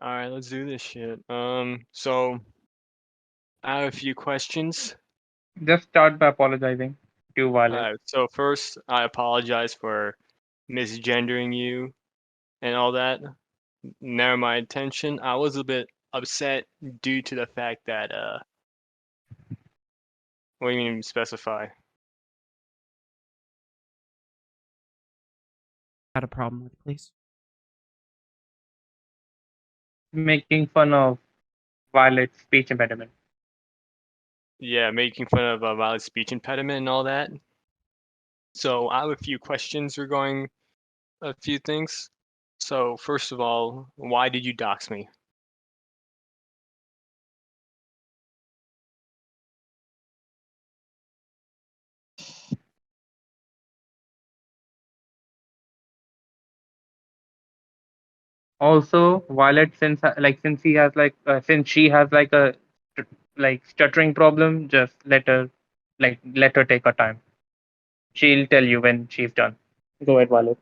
All right, let's do this shit. So I have a few questions. Just start by apologizing to Violet. So first, I apologize for misgendering you and all that. Never my intention. I was a bit upset due to the fact that what do you mean specify? Had a problem with, please. Making fun of Violet's speech impediment. Yeah, making fun of a valid speech impediment and all that. So I have a few questions regarding a few things. So first of all, why did you dox me? Also, Violet, since she has a stuttering problem, just let her take her time. She'll tell you when she's done. Go ahead, Violet.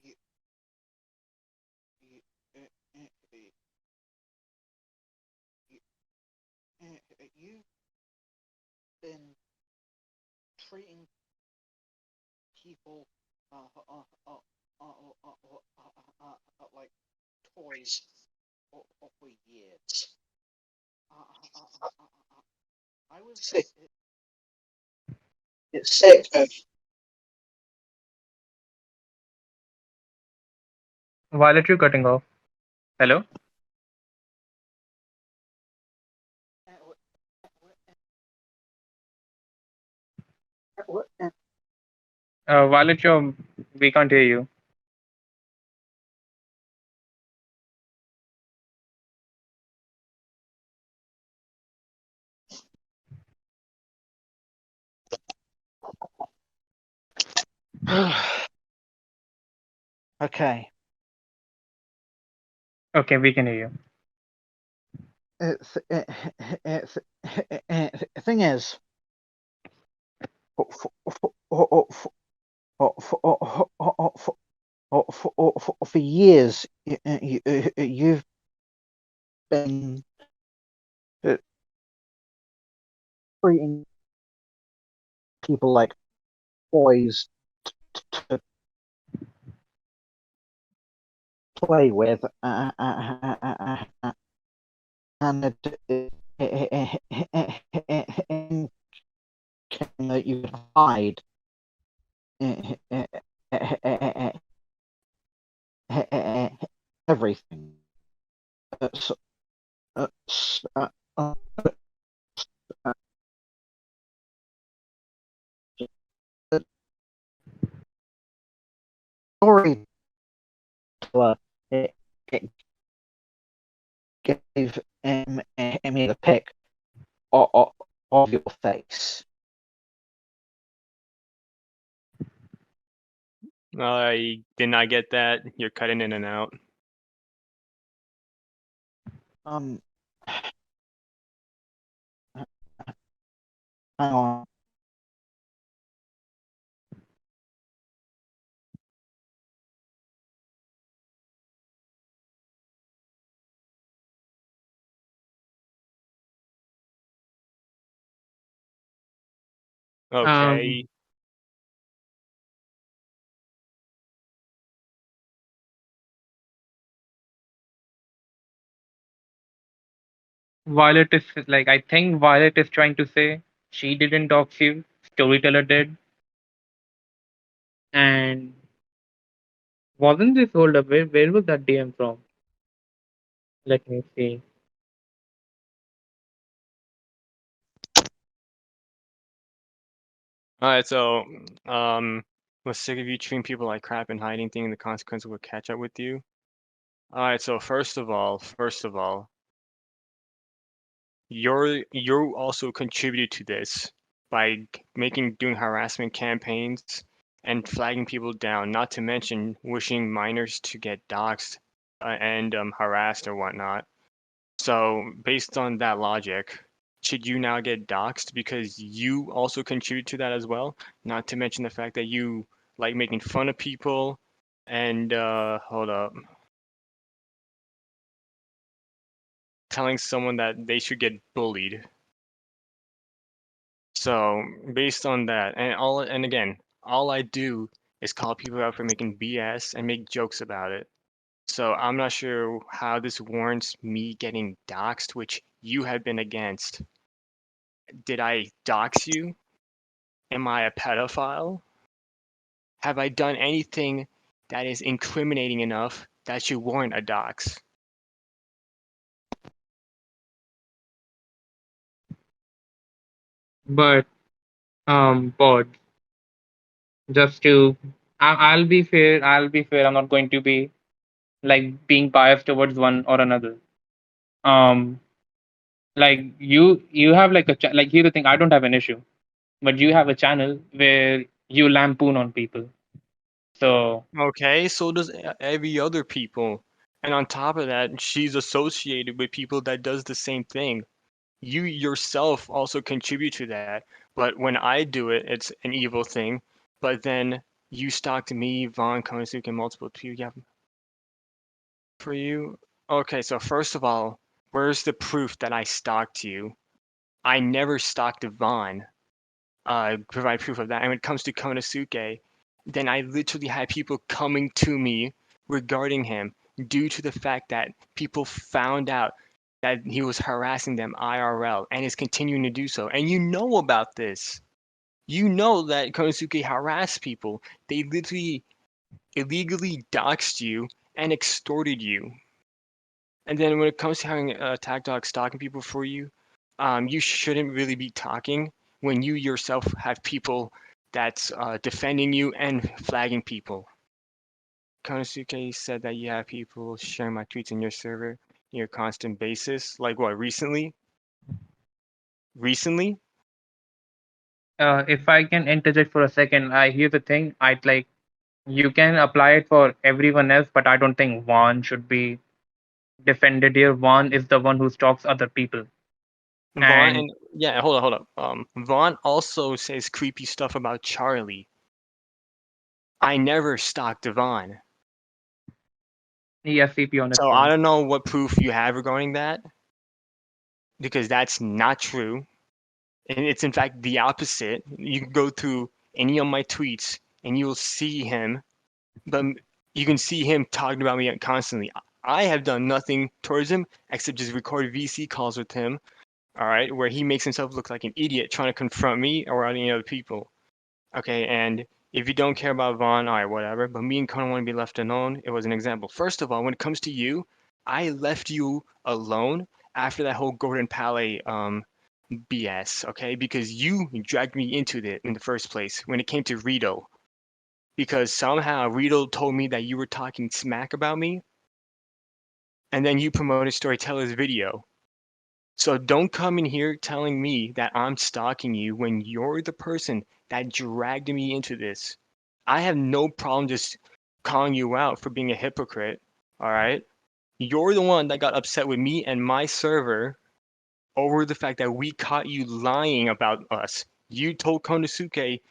You, you, you've been treating people like toys for years. I was sick. It's sick of Violet, you're cutting off. Hello? Violet, we can't hear you. Okay. Okay, we can hear you. The thing is, for years, you've been treating people like toys to play with, and that you can hide everything. Story it gave me the pic of your face. I did not get that. You're cutting in and out. Hang on. Okay. I think Violet is trying to say she didn't dox you, storyteller did. And wasn't this hold up? Where was that DM from? Let me see. Alright, so was sick of you treating people like crap and hiding things, and the consequences will catch up with you. Alright, so first of all, you also contributed to this by doing harassment campaigns and flagging people down, not to mention wishing minors to get doxxed and harassed or whatnot. So based on that logic, should you now get doxxed because you also contribute to that as well? Not to mention the fact that you like making fun of people, and hold up, telling someone that they should get bullied. So based on that, and again, all I do is call people out for making BS and make jokes about it. So I'm not sure how this warrants me getting doxxed, which you have been against. Did I dox you? Am I a pedophile? Have I done anything that is incriminating enough that should warrant a dox? But Pod, just to I'll be fair. I'll be fair. I'm not going to be like being biased towards one or another. Um, like you have like like here's the thing. I don't have an issue, but you have a channel where you lampoon on people. So Okay, so does every other people. And on top of that, she's associated with people that does the same thing. You yourself also contribute to that. But when I do it, it's an evil thing. But then you stalked me, Vaughn, Konosuke, and multiple people. Yeah, for you. Okay, so first of all, where's the proof that I stalked you? I never stalked Vaughn. Provide proof of that. And when it comes to Konosuke, then I literally had people coming to me regarding him due to the fact that people found out that he was harassing them IRL and is continuing to do so. And you know about this. You know that Konosuke harassed people. They literally illegally doxed you and extorted you. And then when it comes to having a tag dog stalking people for you, you shouldn't really be talking when you yourself have people that's defending you and flagging people. Konosuke said that you have people sharing my tweets in your server on a constant basis. Like what, recently? Recently? if I can interject for a second, I hear the thing. I'd like you can apply it for everyone else, but I don't think one should be defended here. One is the one who stalks other people. Vaughn And and yeah, hold up. Vaughn also says creepy stuff about Charlie. I never stalked Vaughn. yes, CP on his So I phone. don't know what proof you have regarding that, because that's not true. And it's in fact the opposite. You can go through any of my tweets and you'll see him, but you can see him talking about me constantly. I have done nothing towards him except just record VC calls with him, all right, where he makes himself look like an idiot trying to confront me or any other people. Okay, and if you don't care about Vaughn, all right, whatever. But me and Conan want to be left alone. It was an example. First of all, when it comes to you, I left you alone after that whole Gordon Palais BS, okay? Because you dragged me into it in the first place when it came to Rito. Because somehow Rito told me that you were talking smack about me, and then you promoted Storyteller's video. So don't come in here telling me that I'm stalking you when you're the person that dragged me into this. I have no problem just calling you out for being a hypocrite, all right? You're the one that got upset with me and my server over the fact that we caught you lying about us. You told Konosuke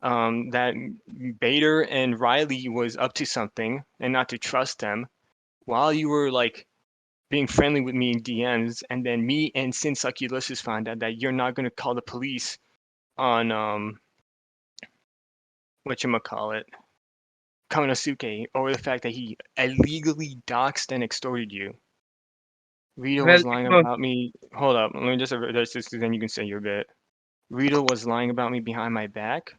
that Baiter and Riley was up to something and not to trust them while you were like being friendly with me in DMs, and then me and Sinsuck Ulysses found out that you're not gonna call the police on whatchamacallit, Konosuke over the fact that he illegally doxed and extorted you. Rito Well, was it lying was about me. Hold up, let me just address this, then you can say your bit. Rito was lying about me behind my back.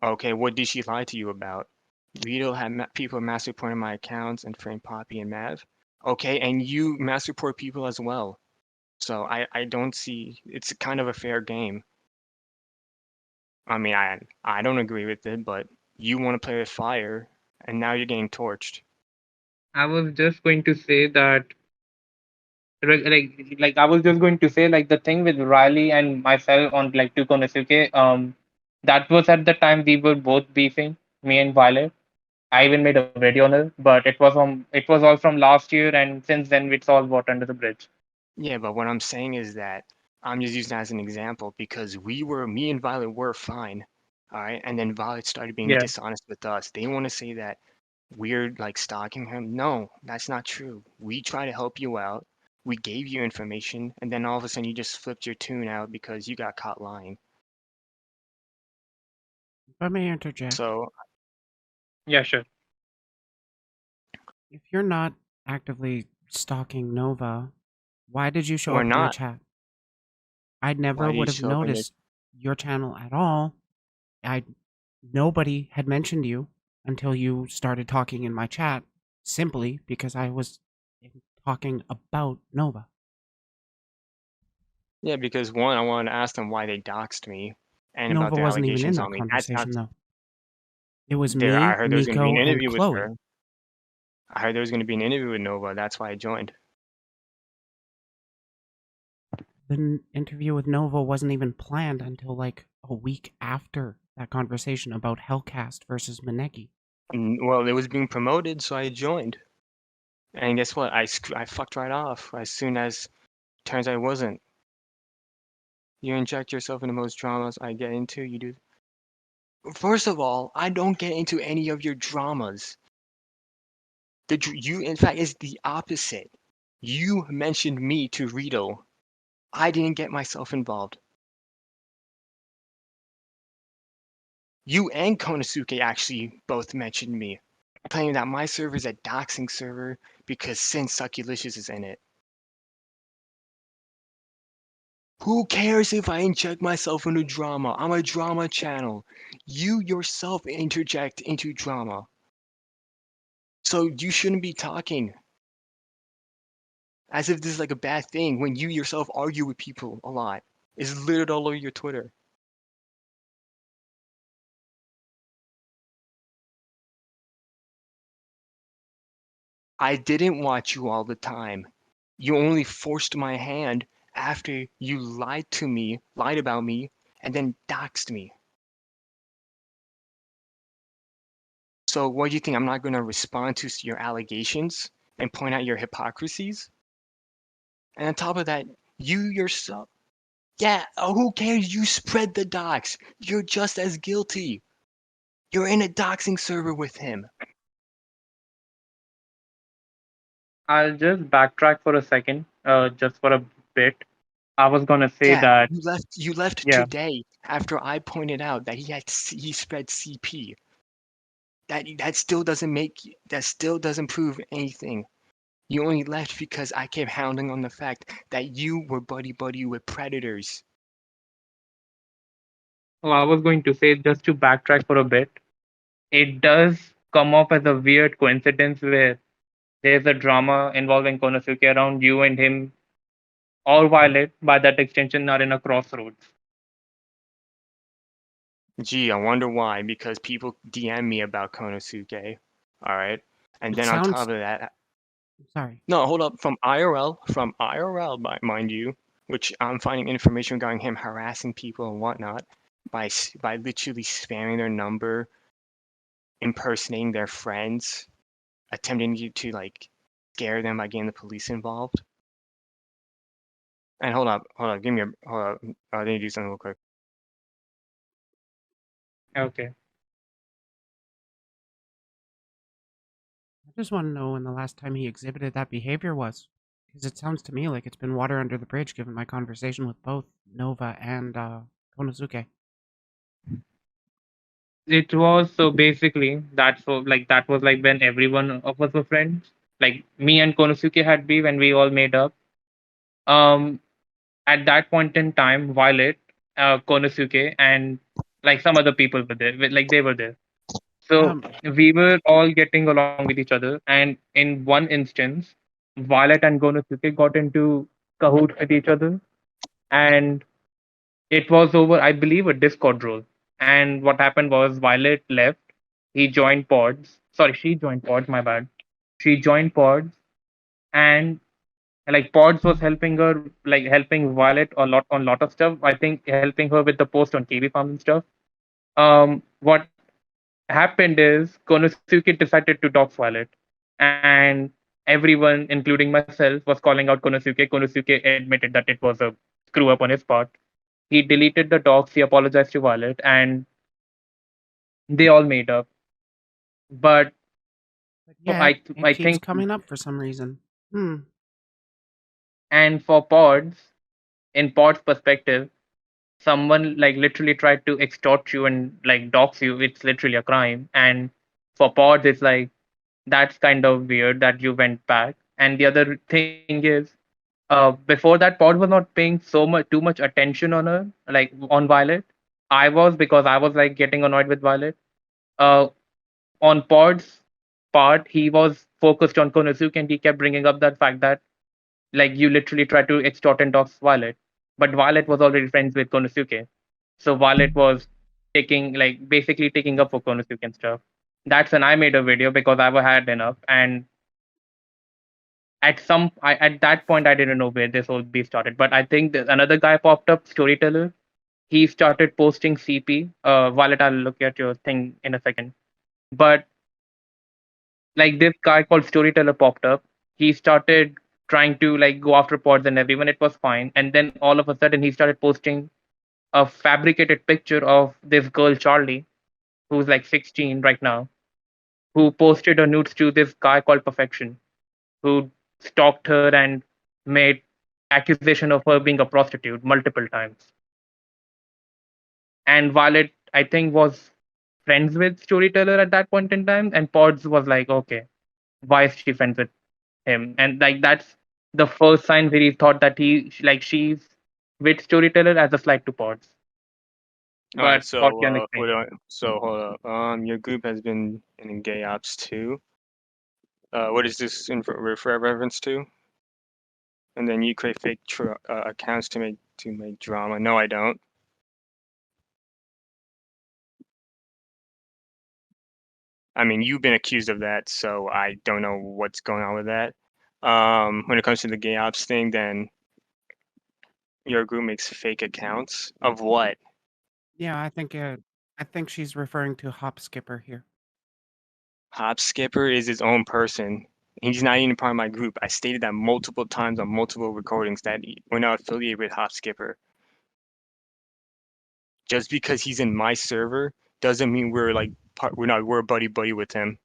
Okay, what did she lie to you about? Rito had people master reporting my accounts and frame Poppy and Mav. Okay, and you master report people as well. So I don't see, it's kind of a fair game. I mean, I don't agree with it, but you want to play with fire, and now you're getting torched. I was just going to say that like I was just going to say like the thing with Riley and myself on like Tukonosuke, that was at the time we were both beefing, me and Violet. I even made a video on it, but it was all from last year, and since then it's all water under the bridge. Yeah, but what I'm saying is that I'm just using that as an example because me and Violet were fine. All right, and then Violet started being Yeah. dishonest with us. They want to say that we're like stalking him. No, that's not true. We try to help you out. We gave you information, and then all of a sudden you just flipped your tune out because you got caught lying. If I may interject, So Yeah, sure. if you're not actively stalking Nova, why did you show we're up in my not. chat? I never Why do you would have show up in your? noticed your channel at all. Nobody had mentioned you until you started talking in my chat, simply because I was talking about Nova. Yeah, because one, I wanted to ask them why they doxed me and about Nova their wasn't even in allegations that on me. That's not conversation, though. It was there. I me, heard there was going to be an Nico, and interview with Chloe. her. I heard there was going to be an interview with Nova. That's why I joined. The interview with Nova wasn't even planned until like a week after that conversation about Hellcast versus Maneki. Well, it was being promoted, so I joined. And guess what? I fucked right off as soon as turns out it wasn't. You inject yourself into most dramas I get into, you do. First of all, I don't get into any of your dramas. You, in fact, is the opposite. You mentioned me to Rito. I didn't get myself involved. You and Konosuke actually both mentioned me, claiming that my server is a doxing server because Sin Succulicious is in it. Who cares if I inject myself into drama? I'm a drama channel. You yourself interject into drama. So you shouldn't be talking as if this is like a bad thing when you yourself argue with people a lot. It's littered all over your Twitter. I didn't watch you all the time. You only forced my hand after you lied to me, lied about me, and then doxed me. So what do you think? I'm not going to respond to your allegations and point out your hypocrisies? And on top of that, you yourself, yeah, who cares? You spread the dox. You're just as guilty. You're in a doxing server with him. I'll just backtrack for a second, just for a bit. I was gonna say Yeah, that, you left yeah, today after I pointed out that he spread CP. That still doesn't prove anything. You only left because I kept hounding on the fact that you were buddy with predators. oh, I was going to say, just to backtrack for a bit, it does come off as a weird coincidence where there's a drama involving Konosuke around you and him, or Violet, by that extension, are in a crossroads. Gee, I wonder why. Because people DM me about Konosuke. All right, and It then on sounds. top of that, Sorry. no, hold up. From IRL, mind you, which I'm finding information regarding him harassing people and whatnot by literally spamming their number, impersonating their friends, attempting to like scare them by getting the police involved. And hold up, hold up. I need to do something real quick. Okay. I just want to know when the last time he exhibited that behavior was. Because it sounds to me like it's been water under the bridge given my conversation with both Nova and Konosuke. It was so basically that was like when everyone of us were friends. Like me and Konosuke had beef when we all made up. Um, at that point in time, Violet, Konosuke, and like some other people were there. Like they were there. So Um, we were all getting along with each other. And in one instance, Violet and Konosuke got into cahoots with each other, and it was over, I believe, a Discord role. And what happened was Violet left. He joined Pods. Sorry, she joined Pods. My bad. She joined Pods, and like Pods was helping her, like helping Violet a lot on lot of stuff. I think helping her with the post on KB Farm and stuff. What happened is Konosuke decided to dox Violet, and everyone, including myself, was calling out Konosuke. Konosuke admitted that it was a screw up on his part. He deleted the docs. He apologized to Violet, and They all made up. But But yeah, it I keeps think, coming up for some reason. and for pods, in pods perspective, someone like literally tried to extort you and like dox you, it's literally a crime. And for pods, it's like that's kind of weird that you went back. And the other thing is, before that, Pod was not paying too much attention on her, like on Violet. I was, because I was like getting annoyed with Violet. Uh, on Pod's part, he was focused on Konosuke, and he kept bringing up that fact that like you literally tried to extort and dox Violet, but Violet was already friends with Konosuke, so Violet was taking like basically taking up for Konosuke and stuff. That's when I made a video because I had enough, and at that point I didn't know where this whole beef started. But I think there's another guy popped up, Storyteller. He started posting CP. Violet, I'll look at your thing in a second. But like this guy called Storyteller popped up. He started trying to like go after pods and everyone. It was fine, and then all of a sudden he started posting a fabricated picture of this girl Charlie, who's like 16 right now, who posted her nudes to this guy called Perfection, who stalked her and made accusation of her being a prostitute multiple times. And Violet, I think, was friends with Storyteller at that point in time, and Pods was like, okay, why is she friends with him? And like that's the first sign where he thought that she's with Storyteller as a slight to Pods. All right, But Pod can so explain. hold up. Your group has been in gay ops too. What is this in refer reference to? And then you create fake accounts to make drama. No, I don't. I mean, you've been accused of that, so I don't know what's going on with that. When it comes to the gay ops thing, then your group makes fake accounts of what? Yeah, I think she's referring to Hop Skipper here. Hop Skipper is his own person. He's not even part of my group. I stated that multiple times on multiple recordings that we're not affiliated with Hop Skipper. Just because he's in my server doesn't mean we're buddy buddy with him.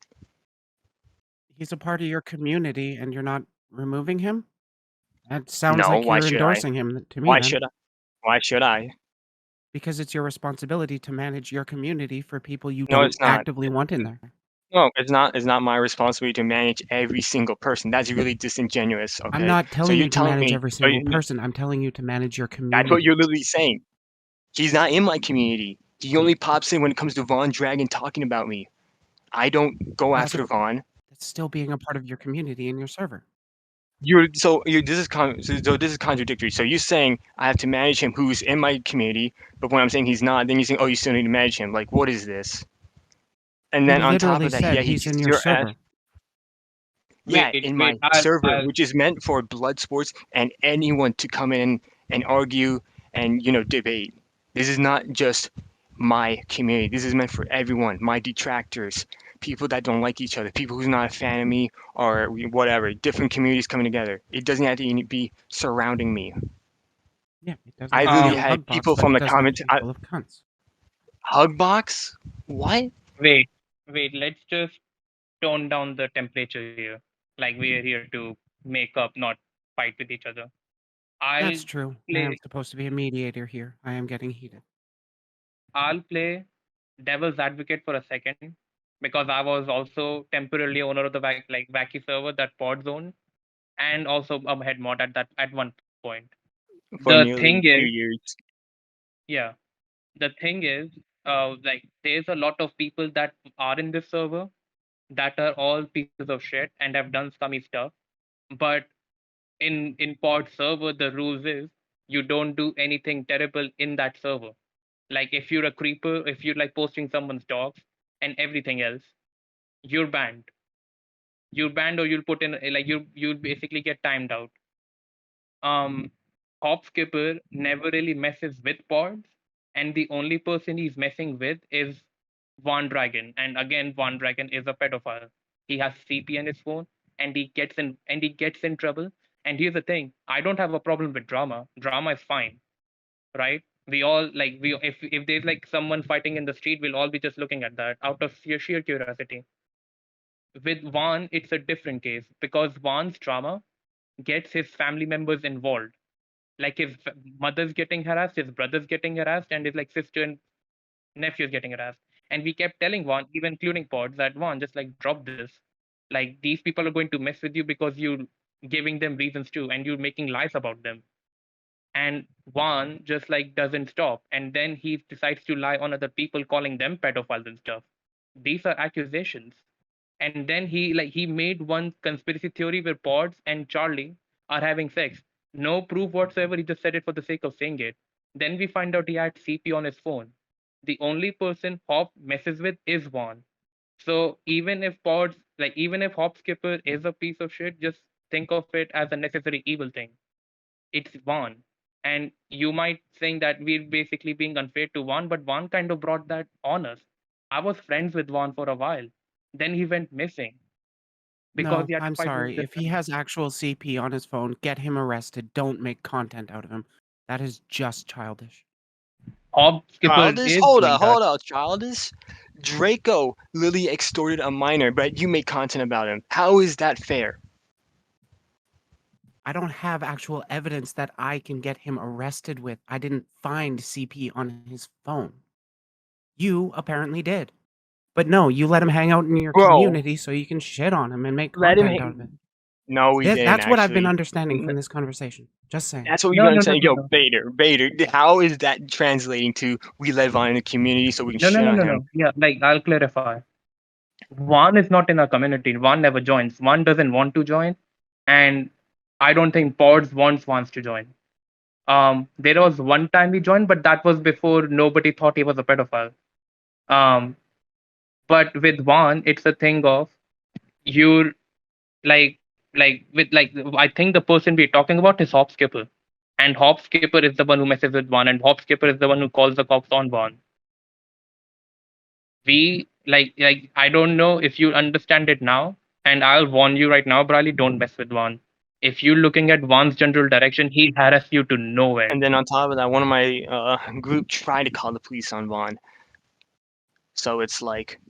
He's a part of your community, and you're not removing him. That sounds No, like why you're should I? endorsing him to me. Why then. should I? Why should I? Because it's your responsibility to manage your community for people you No, don't it's not. actively want in there. No, it's not. It's not my responsibility to manage every single person. That's really disingenuous. I'm Okay. not So telling you're you to telling manage me. every So single person. I'm telling you to manage your that's community. what you're literally saying. He's not in my community. He only pops in when it comes to Von Dragon talking about me. I don't go That's after Von. That's still being a part of your community in your server. This is contradictory. So you're saying I have to manage him who's in my community, but when I'm saying he's not, then you're saying, oh, you still need to manage him. Like, what is this? And You then on top literally of that, said yeah, he he's in kicks your your ass. server. Yeah, Wait, in wait, my server, which is meant for blood sports and anyone to come in and argue and debate. This is not just my community. This is meant for everyone. My detractors, people that don't like each other, people who's not a fan of me, or whatever. Different communities coming together. It doesn't have to even be surrounding me. Yeah, it doesn't I have to be literally a had hug box, people but from it the does have comments. to be full of cunts. Hugbox? What? Wait, let's just tone down the temperature here. Like we are here to make up, not fight with each other. I'll That's true. I am play supposed to be a mediator here. I am getting heated. I'll play devil's advocate for a second because I was also temporarily owner of the Wacky server that pod zone, and also a head mod at one point. For The thing nearly is, 2 years. yeah, the thing is, like there's a lot of people that are in this server that are all pieces of shit and have done scummy stuff. But in pod server, the rules is you don't do anything terrible in that server. Like if you're a creeper, if you're like posting someone's dogs and everything else, you're banned. You're banned, or you'll put in like you'll basically get timed out. Um, Hop Skipper never really messes with pods, and the only person he's messing with is Von Dragon. And again, Von Dragon is a pedophile. He has CP on his phone, and he gets in trouble. And here's the thing: I don't have a problem with drama. Drama is fine, right? We all like we if there's like someone fighting in the street, we'll all be just looking at that out of sheer curiosity. With Vaughn, it's a different case because Vaughn's trauma gets his family members involved. Like his mother's getting harassed, his brother's getting harassed, and his like sister and nephew's getting harassed. And we kept telling Vaughn, even including Pods, that Vaughn, just like drop this. Like these people are going to mess with you because you're giving them reasons too, and you're making lies about them. And Vaughn just like doesn't stop, and then he decides to lie on other people, calling them pedophiles and stuff. These are accusations. And then he made one conspiracy theory where Pods and Charlie are having sex. No proof whatsoever. He just said it for the sake of saying it. Then we find out he had CP on his phone. The only person Hop messes with is Vaughn. So even if Hop Skipper is a piece of shit, just think of it as a necessary evil thing. It's Vaughn. And you might think that we're basically being unfair to Vaughn, but Vaughn kind of brought that on us. I was friends with Vaughn for a while. Then he went missing because No, he had to I'm fight with sorry. If he has actual CP on his phone, get him arrested. Don't make content out of him. That is just childish. Hop Skipper Childish? is Hold doing up, that. hold up, childish. Draco literally extorted a minor, but you make content about him. How is that fair? I don't have actual evidence that I can get him arrested with. I didn't find CP on his phone. You apparently did. But no, you let him hang out in your Bro, community so you can shit on him and make let him content out of it. No, we didn't That's what I've been actually. understanding from this conversation. Just saying. That's what we've No, been no, no, saying. no, Yo, no. Baiter, how is that translating to we live on in the community so we can No, no, shit no, on no, him? no. Yeah, like I'll clarify. One is not in our community. One never joins. One doesn't want to join, and I don't think Pods wants to join. There was one time he joined, but that was before nobody thought he was a pedophile. Um, but with one, it's a thing of you like I think the person we're talking about is Hop Skipper, and Hop Skipper is the one who messes with one, and Hop Skipper is the one who calls the cops on one. We like I don't know if you understand it now, and I'll warn you right now, Briley, don't mess with one. If you're looking at one's general direction, he'll harass you to nowhere. And then on top of that, one of my group tried to call the police on Vaughn. So it's like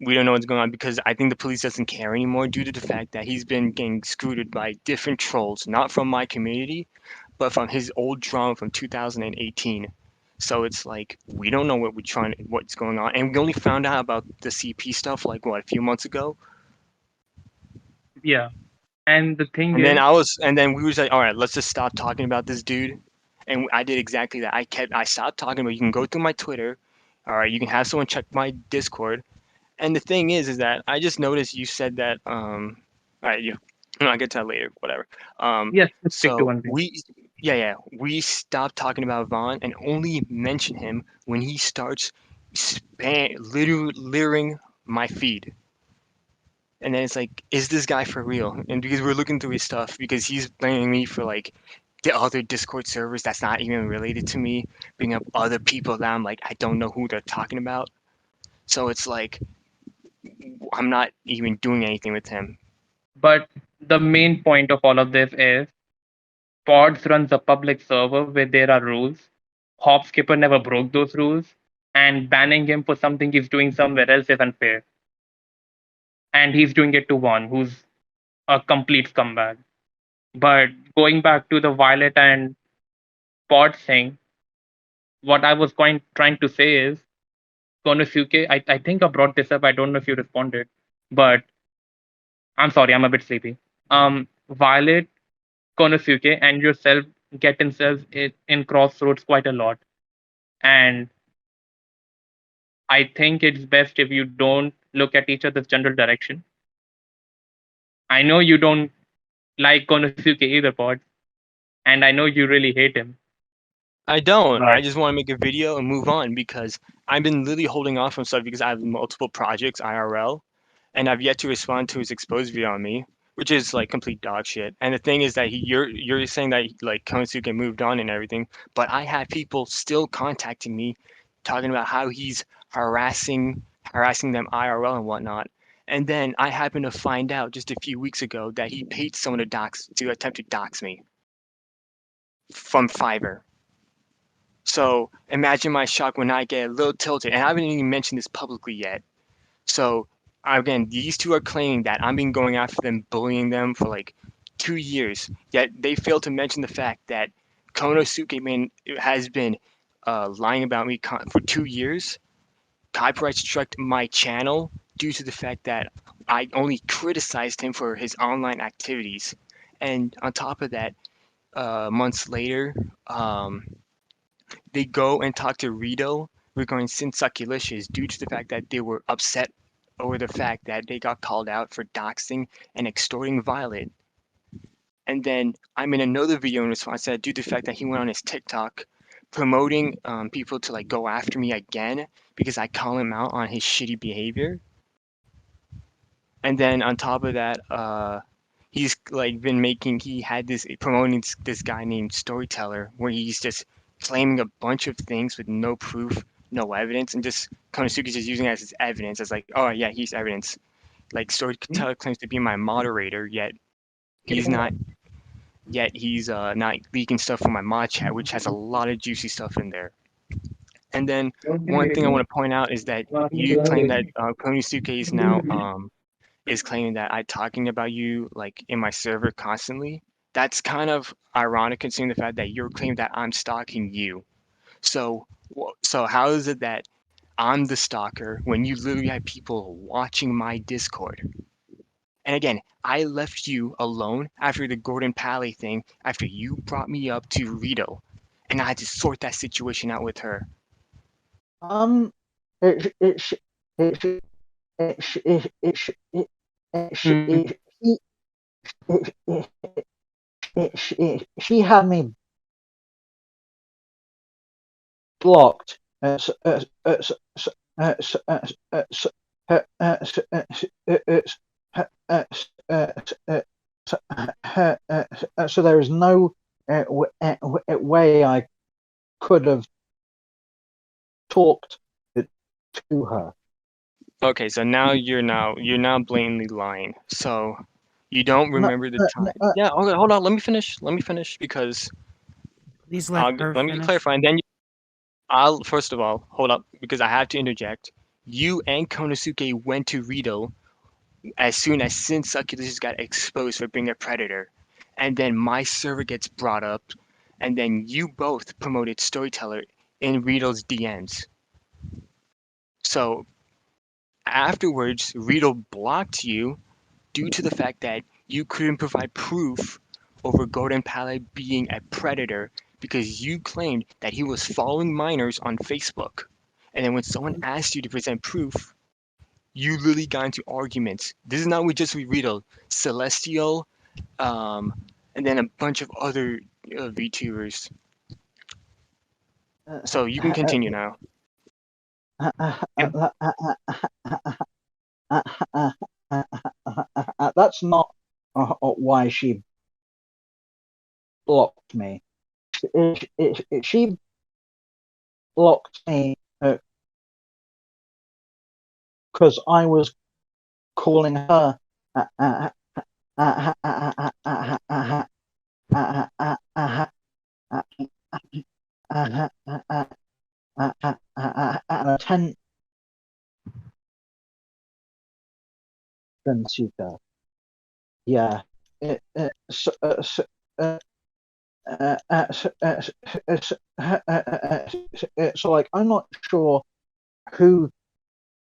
we don't know what's going on because I think the police doesn't care anymore due to the fact that he's been getting screwed by different trolls, not from my community, but from his old drama from 2018. So it's like we don't know what's going on, and we only found out about the CP stuff like what a few months ago. Yeah, and the thing And then is, we was like, all right, let's just stop talking about this dude. And I did exactly that. I stopped talking about. You can go through my Twitter, all right. You can have someone check my Discord. And the thing is that I just noticed you said that. All right, I'll get to that later. Whatever. yes, let's stick to So one thing. we stopped talking about Vaughn and only mention him when he starts littering my feed. And then it's like, is this guy for real? And because we're looking through his stuff, because he's blaming me for like the other Discord servers that's not even related to me, bringing up other people that I'm like, I don't know who they're talking about. So it's like, I'm not even doing anything with him. But the main point of all of this is Pods runs a public server where there are rules. Hop Skipper never broke those rules, and banning him for something he's doing somewhere else is unfair. And he's doing it to one who's a complete scumbag. But going back to the Violet and Pod thing, what I was trying to say is, Konosuke, I think I brought this up. I don't know if you responded, but I'm sorry, I'm a bit sleepy. Violet, Konosuke, and yourself get themselves in crossroads quite a lot. And I think it's best if you don't look at each other's general direction. I know you don't like Konosuke either, Pod, and I know you really hate him. I don't. I But just want to make a video and move on because I've been literally holding off from stuff because I have multiple projects IRL, and I've yet to respond to his exposed video on me, which is like complete dog shit. And the thing is that you're saying that like Konosuke moved on and everything, but I have people still contacting me, talking about how he's harassing them IRL and whatnot. And then I happened to find out just a few weeks ago that he paid someone to attempt to dox me from Fiverr. So imagine my shock when I get a little tilted, and I haven't even mentioned this publicly yet. So again, these two are claiming that I've been going after them, bullying them for like 2 years. Yet they fail to mention the fact that Konosuke has been lying about me for 2 years. Copyright struck my channel due to the fact that I only criticized him for his online activities. And on top of that, months later, they go and talk to Rito regarding Sinsakulicious due to the fact that they were upset over the fact that they got called out for doxing and extorting Violet. And then I'm in another video in response to that due to the fact that he went on his TikTok promoting people to like go after me again because I call him out on his shitty behavior. And then on top of that, he's like he had this promoting this guy named Storyteller where he's just claiming a bunch of things with no proof, no evidence, and just Konosuke's just using it as his evidence as like, oh yeah, he's evidence. Like Storyteller claims to be my moderator, yet he's not. Yet he's not leaking stuff from my mod chat, which has a lot of juicy stuff in there. And then one thing I want to point out is that you claim that Konosuke is now is claiming that I'm talking about you like in my server constantly. That's kind of ironic considering the fact that you're claiming that I'm stalking you. So so how is it that I'm the stalker when you literally have people watching my Discord? And again, I left you alone after the Gordon Pally thing, after you brought me up to Rito, and I had to sort that situation out with her. It, it, sh- it, sh- it, sh- it, it, sh- it, it, sh- it, he- she had me blocked. So there is no way I could have talked to her. Okay, so now you're blatantly lying. So you don't remember the time. Yeah, okay, hold on. Let me finish. Let me finish because Please let her let me finish. clarify, and then I'll first of all hold up because I have to interject. You and Konosuke went to Rito as soon as Sinsakulicious got exposed for being a predator, and then my server gets brought up, and then you both promoted Storyteller in Rito's DMs. So afterwards, Rito blocked you due to the fact that you couldn't provide proof over Golden Palette being a predator because you claimed that he was following minors on Facebook. And then when someone asked you to present proof, you literally got into arguments. This is not with just with Rito, Celestial, and then a bunch of other VTubers. So you can continue now. That's not why she blocked me. She blocked me because I was calling her an attention seeker. Yeah. So like I'm not sure who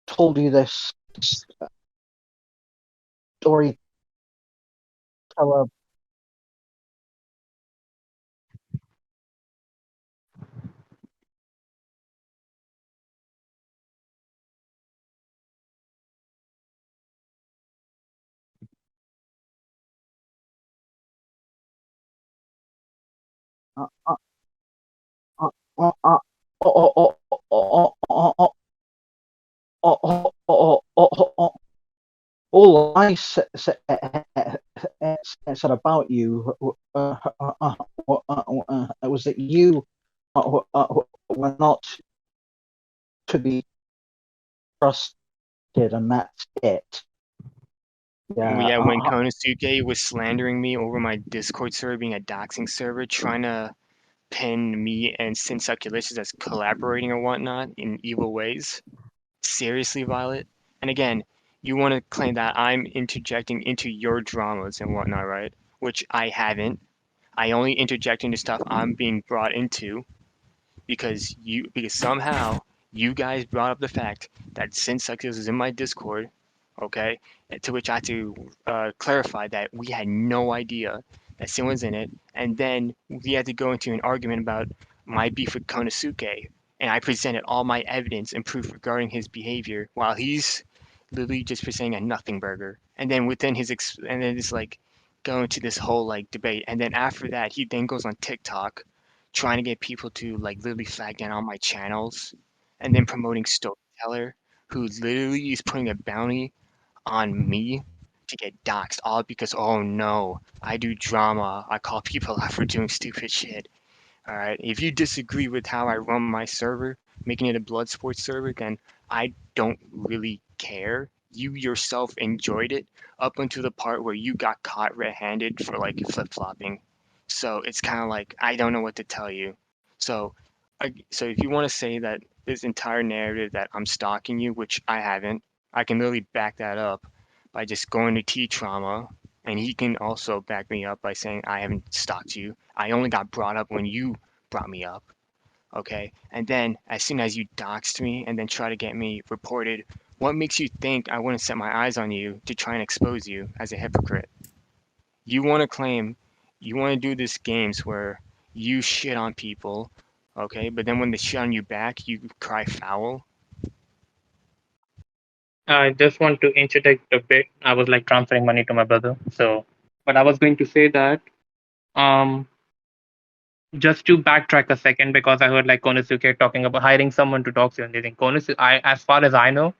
told you this storyteller. All I said about you was that you were not to be trusted, and that's it. Yeah, when Konosuke was slandering me over my Discord server being a doxing server, trying to pin me and Sin Succulicious as collaborating or whatnot in evil ways. Seriously, Violet? And again, you want to claim that I'm interjecting into your dramas and whatnot, right? Which I haven't. I only interject into stuff I'm being brought into because somehow you guys brought up the fact that Sin Succulus is in my Discord, okay? To which I had to clarify that we had no idea that Sin was in it, and then we had to go into an argument about my beef with Konosuke, and I presented all my evidence and proof regarding his behavior while he's literally just presenting a nothing burger. And then within and then it's like going to this whole like debate, and then after that he then goes on TikTok trying to get people to like literally flag down on my channels and then promoting Storyteller, who literally is putting a bounty on me to get doxxed, all because, oh no, I do drama. I call people out for doing stupid shit. All right. If you disagree with how I run my server, making it a blood sports server, then I don't really care. You yourself enjoyed it up until the part where you got caught red-handed for like flip-flopping. So it's kind of like I don't know what to tell you. So, so if you want to say that this entire narrative that I'm stalking you, which I haven't, I can literally back that up by just going to T Trauma, and he can also back me up by saying I haven't stalked you. I only got brought up when you brought me up, okay? And then as soon as you doxed me and then try to get me reported, what makes you think I wouldn't set my eyes on you to try and expose you as a hypocrite? You want to claim, you want to do this games where you shit on people, okay? But then when they shit on you back, you cry foul. I just want to interject a bit. I was like transferring money to my brother. So, but I was going to say that um, just to backtrack a second because I heard like Konosuke talking about hiring someone to dox you and anything. As far as I know,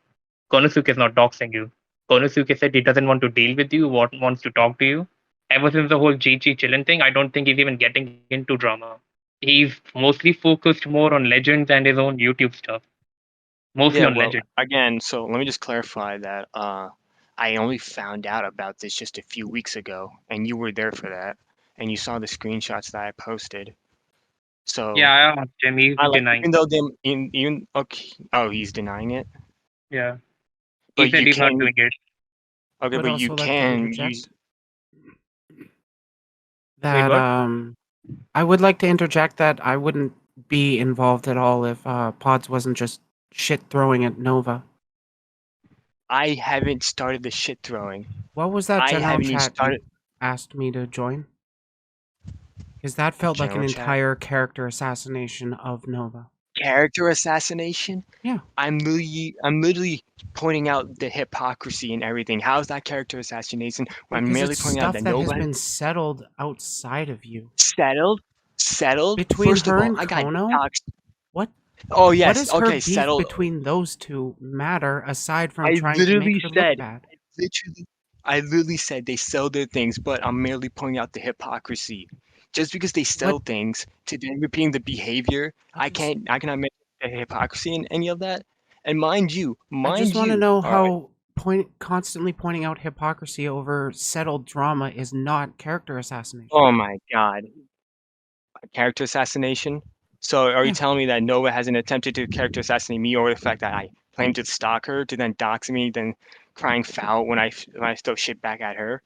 Konosuke is not doxing you. Konosuke said he doesn't want to deal with you, wants to talk to you. Ever since the whole GG chillin thing, I don't think he's even getting into drama. He's mostly focused more on Legends and his own YouTube stuff. Mostly Yeah, on well, Legends. again, so let me just clarify that I only found out about this just a few weeks ago, and you were there for that, and you saw the screenshots that I posted. So Yeah, I asked him. He's I like, denying. even though even okay, oh, he's denying it, Yeah. He but said you he's not can, doing it. okay, Would but you also like to can interject use, that what? I would like to interject that I wouldn't be involved at all if Pods wasn't just shit throwing at Nova. I haven't started the shit throwing. What was that I general haven't even chat you started asked me to join? Because that felt like an general chat. entire character assassination of Nova. Character assassination? Yeah. I'm literally pointing out the hypocrisy and everything. How's that character assassination? I'm Because merely it's pointing out stuff that that has Nova been settled outside of you. settled. Between First of her all, and I got Kono? doxxed. What Oh what yes, does her okay, beef settled. between those two matter aside from I trying to make literally her look said, bad? literally, I literally said they sell their things, but I'm merely pointing out the hypocrisy. Just because they sell But things to then repeating the behavior, I just I cannot mention the hypocrisy in any of that. And mind you, I just want to know all right, how constantly pointing out hypocrisy over settled drama is not character assassination. oh my God, character assassination. So are you Yeah. telling me that Nova hasn't attempted to character assassinate me over the fact that I claimed to stalk her, to then dox me, then crying foul when I throw shit back at her?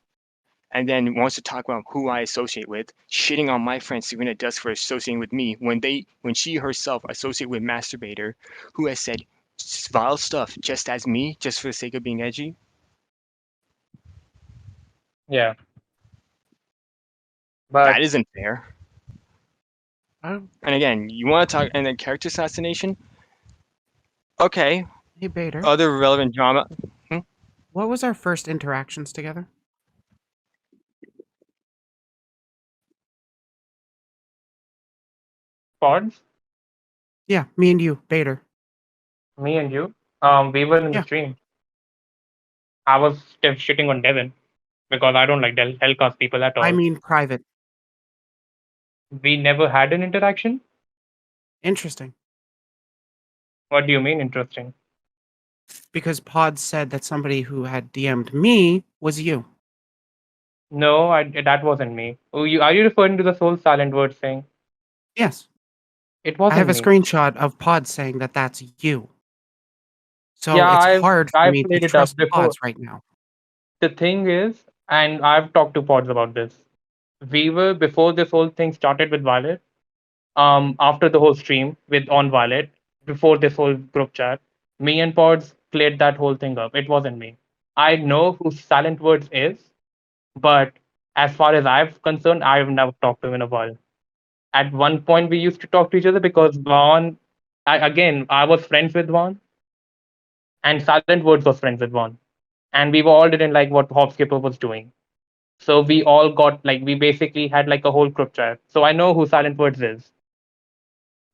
And then wants to talk about who I associate with, shitting on my friend Serena Dust for associating with me when she herself associated with Master Baiter, who has said vile stuff just as me, just for the sake of being edgy. Yeah. But That isn't fair. Oh, And again, you want to talk and then character assassination? Okay, hey Bader, other relevant drama. what was our first interactions together? Pods, Yeah, me and you, Bader. me and you, we were in the Yeah. stream. I was still shitting on Devin because I don't like Hellcast people at all. I mean private. We never had an interaction. Interesting. What do you mean interesting? Because Pod said that somebody who had DM'd me was you. No, that wasn't me. Oh, are you referring to the Soul Silent Word thing? Yes. It I wasn't have a me. screenshot of Pod saying that that's you. So Yeah, it's I've hard for I've me to played it up trust before. Pods right now. The thing is, and I've talked to Pods about this. We were before this whole thing started with Violet. After the whole stream with on Violet, before this whole group chat, me and Pods cleared that whole thing up. It wasn't me. I know who Silent Words is, but as far as I'm concerned, I've never talked to him in a while. At one point, we used to talk to each other because I was friends with Vaughn, and Silent Words was friends with Vaughn, and we were all didn't like what Hopskipper was doing. So we all got like we basically had like a whole group chat. So I know who Silent Words is,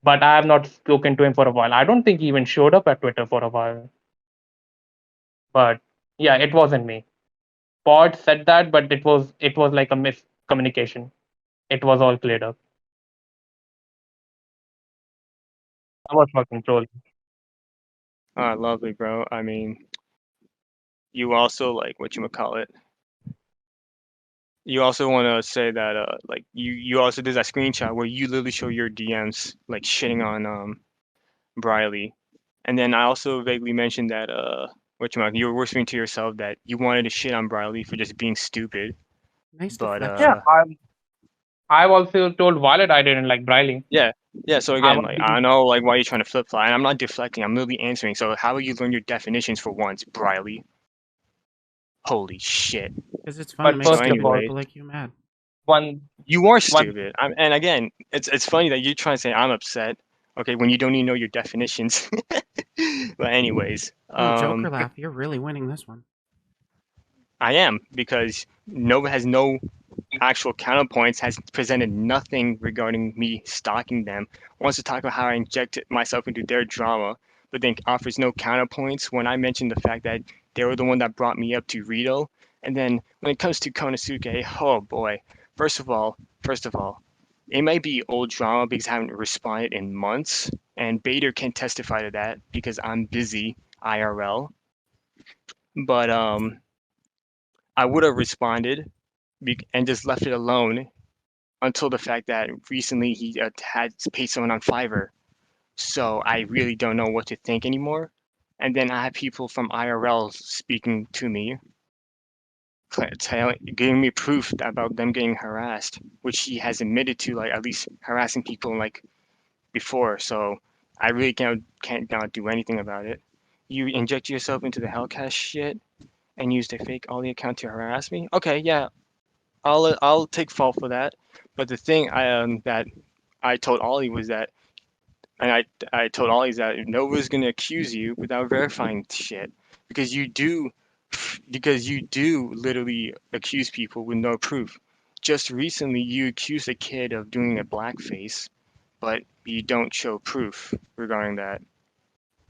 but I have not spoken to him for a while. I don't think he even showed up at Twitter for a while. But yeah, it wasn't me. Pod said that, but it was like a miscommunication. It was all cleared up. I was fucking trolling. Lovely, bro. I mean, you also like what you call it. You also want to say that like you also did that screenshot where you literally show your DMs like shitting on Briley, and then I also vaguely mentioned that you were whispering to yourself that you wanted to shit on Briley for just being stupid, Nice but Yeah, deflection. I've also told Violet I didn't like Briley. yeah, yeah. So I again, was like being I know like why you're trying to flip flop, and I'm not deflecting. I'm literally answering. So how about you learn your definitions for once, Briley? Holy shit. Because it's fun to but make So first of stupid all, anyway, people like you mad. one you are one stupid. And again, it's funny that you're trying to say I'm upset. Okay, when you don't even know your definitions. But anyways, Oh, Joker laugh. You're really winning this one. I am because Nova has no actual counterpoints, has presented nothing regarding me stalking them. Wants to talk about how I injected myself into their drama, but then offers no counterpoints when I mentioned the fact that they were the one that brought me up to Rito. And then when it comes to Konosuke, oh boy. First of all, it might be old drama because I haven't responded in months, and Bader can testify to that because I'm busy IRL. But I would have responded and just left it alone until the fact that recently he had paid someone on Fiverr. So I really don't know what to think anymore. And then I have people from IRL speaking to me, giving me proof about them getting harassed, which he has admitted to, like at least harassing people like before. So I really can't not do anything about it. You inject yourself into the Hellcast shit and used a fake Ollie account to harass me. Okay, yeah, I'll take fault for that. But the thing that I told Ollie was that, and I told Ollie is that Nova's gonna accuse you without verifying shit because you do literally accuse people with no proof. Just recently, you accused a kid of doing a blackface, but you don't show proof regarding that.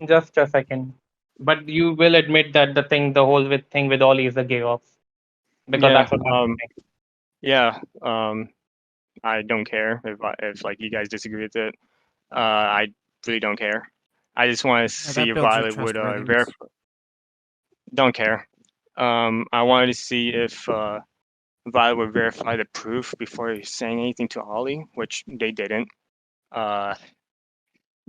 just a second. But you will admit that the whole thing with Ollie is a gay off because Yeah, that's what I'm saying. yeah. I don't care if like you guys disagree with it. I really don't care. I just want to Yeah, see that if builds your Violet would trustworthiness. verify. Don't care. I wanted to see if Violet would verify the proof before saying anything to Ollie, which they didn't. Uh,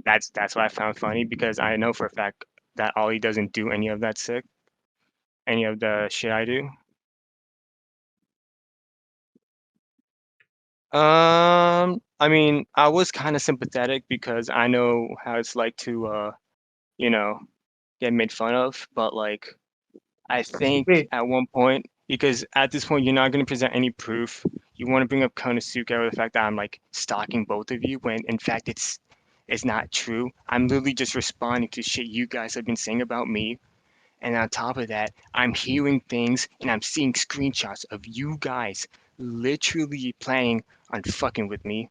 that's what I found funny because I know for a fact that Ollie doesn't do any of the shit I do. I mean, I was kind of sympathetic because I know how it's like to, you know, get made fun of, but like, I think Wait, at one point, because at this point you're not going to present any proof. You want to bring up Konosuke or the fact that I'm like stalking both of you when in fact it's not true. I'm literally just responding to shit you guys have been saying about me. And on top of that, I'm hearing things and I'm seeing screenshots of you guys literally planning on fucking with me,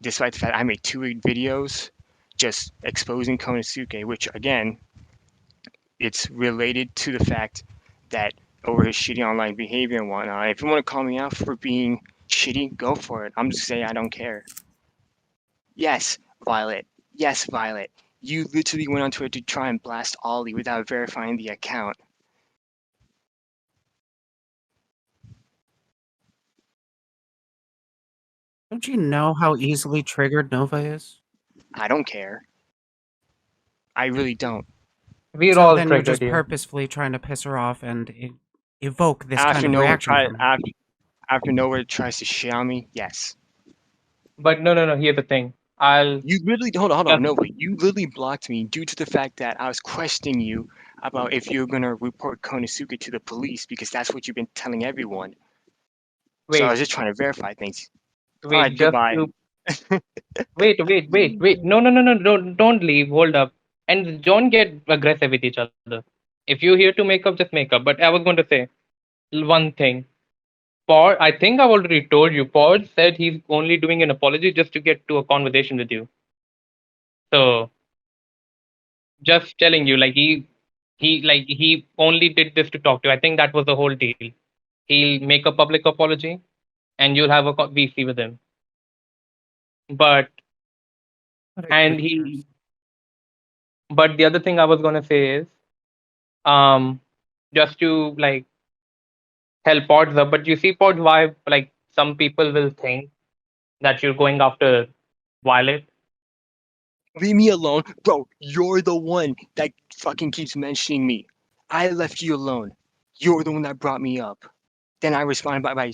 despite the fact I made two videos just exposing Konosuke, which again it's related to the fact that over his shitty online behavior and whatnot. If you want to call me out for being shitty, go for it. I'm just saying I don't care. Yes, Violet. Yes, Violet. You literally went on Twitter to try and blast Ollie without verifying the account. Don't you know how easily triggered Nova is? I don't care. I really don't. We're So all then you're just triggered here. purposefully trying to piss her off and evoke this After kind of Nova reaction try from her. after Nova tries to shit on me, yes. But no. Here's the thing. I'll You literally hold on, just Nova. You literally blocked me due to the fact that I was questioning you about if you're gonna report Konosuke to the police because that's what you've been telling everyone. So I wait, was just trying to verify things. All wait, right, just goodbye. to wait. No. Don't leave. Hold up. And don't get aggressive with each other. If you're here to make up, just make up. But I was going to say one thing. Pod, I think I've already told you. Pod said he's only doing an apology just to get to a conversation with you. So just telling you, like he only did this to talk to you. I think that was the whole deal. He'll make a public apology, and you'll have a VC with him. But What a and good he, person. but the other thing I was gonna say is, um, just to like help Pods up. But you see, Pods, why like some people will think that you're going after Violet. Leave me alone, bro. You're the one that fucking keeps mentioning me. I left you alone. You're the one that brought me up. Then I responded by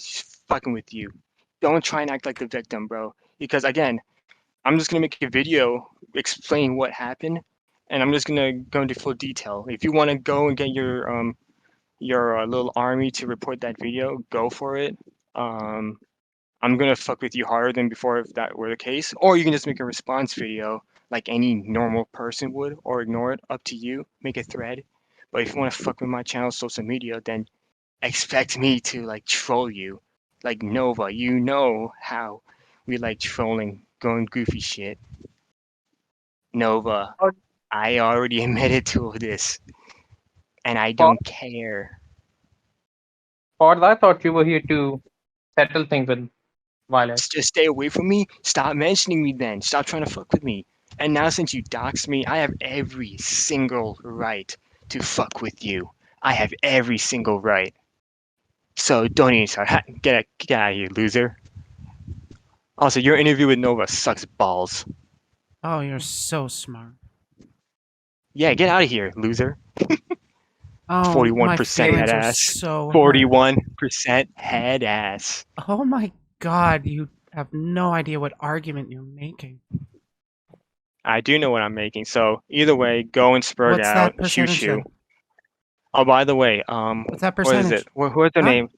fucking with you. Don't try and act like the victim, bro. Because again, I'm just gonna make a video explaining what happened, and I'm just gonna go into full detail. If you want to go and get your little army to report that video, go for it. Um, I'm gonna fuck with you harder than before if that were the case. Or you can just make a response video like any normal person would, or ignore it. Up to you. Make a thread. But if you want to fuck with my channel's social media, then expect me to like troll you. Like Nova, you know how we like trolling, going goofy shit. Nova, Pod, I already admitted to this, and I Pod, don't care. Pods, I thought you were here to settle things with Violet. Just stay away from me. Stop mentioning me then. Stop trying to fuck with me. And now since you doxed me, I have every single right to fuck with you. I have every single right. So don't even start. Get out of here, loser. Also, your interview with Nova sucks balls. Oh, you're so smart. Yeah, get out of here, loser. Oh, my 41% head feelings are ass. so hurt. 41% head ass. Oh my god, you have no idea what argument you're making. I do know what I'm making. So either way, go and spurt What's out. that Shoo percentage shoo. then? Oh, by the way, What's that what is percentage? it? What's her Huh? name?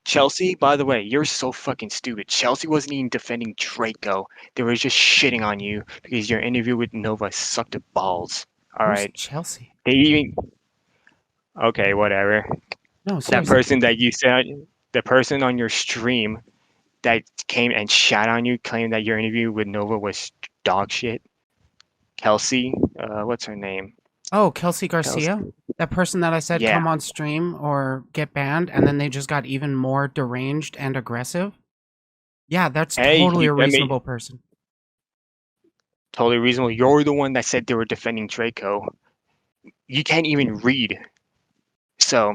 Chelsea. By the way, you're so fucking stupid. Chelsea wasn't even defending Draco. They were just shitting on you because your interview with Nova sucked balls. All Who's right. Chelsea? They even. Okay, whatever. No, That seriously. person that you said, the person on your stream that came and shat on you, claiming that your interview with Nova was dog shit. Kelsey. What's her name? Oh, Kelsey Kelsey. Garcia? That person that I said Yeah. come on stream or get banned, and then they just got even more deranged and aggressive? Yeah, that's Hey, totally a I mean, reasonable person. totally reasonable. You're the one that said they were defending Draco. You can't even read. So,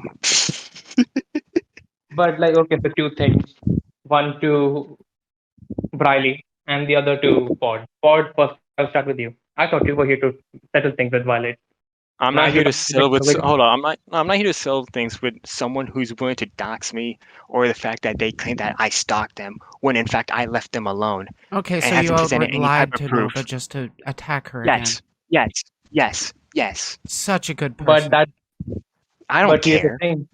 But like, okay, so two things. One to Briley and the other to Pod. Pod, first, I'll start with you. I thought you were here to settle things with Violet. I'm Now not you're here to talking settle with. with Hold on, I'm not here to settle things with someone who's willing to dox me, or the fact that they claim that I stalked them when in fact I left them alone Okay, and so you hasn't presented outright any type lied of to proof. Nova just to attack her again. Yes. Such a good but person. that. I don't But here's the care. thing.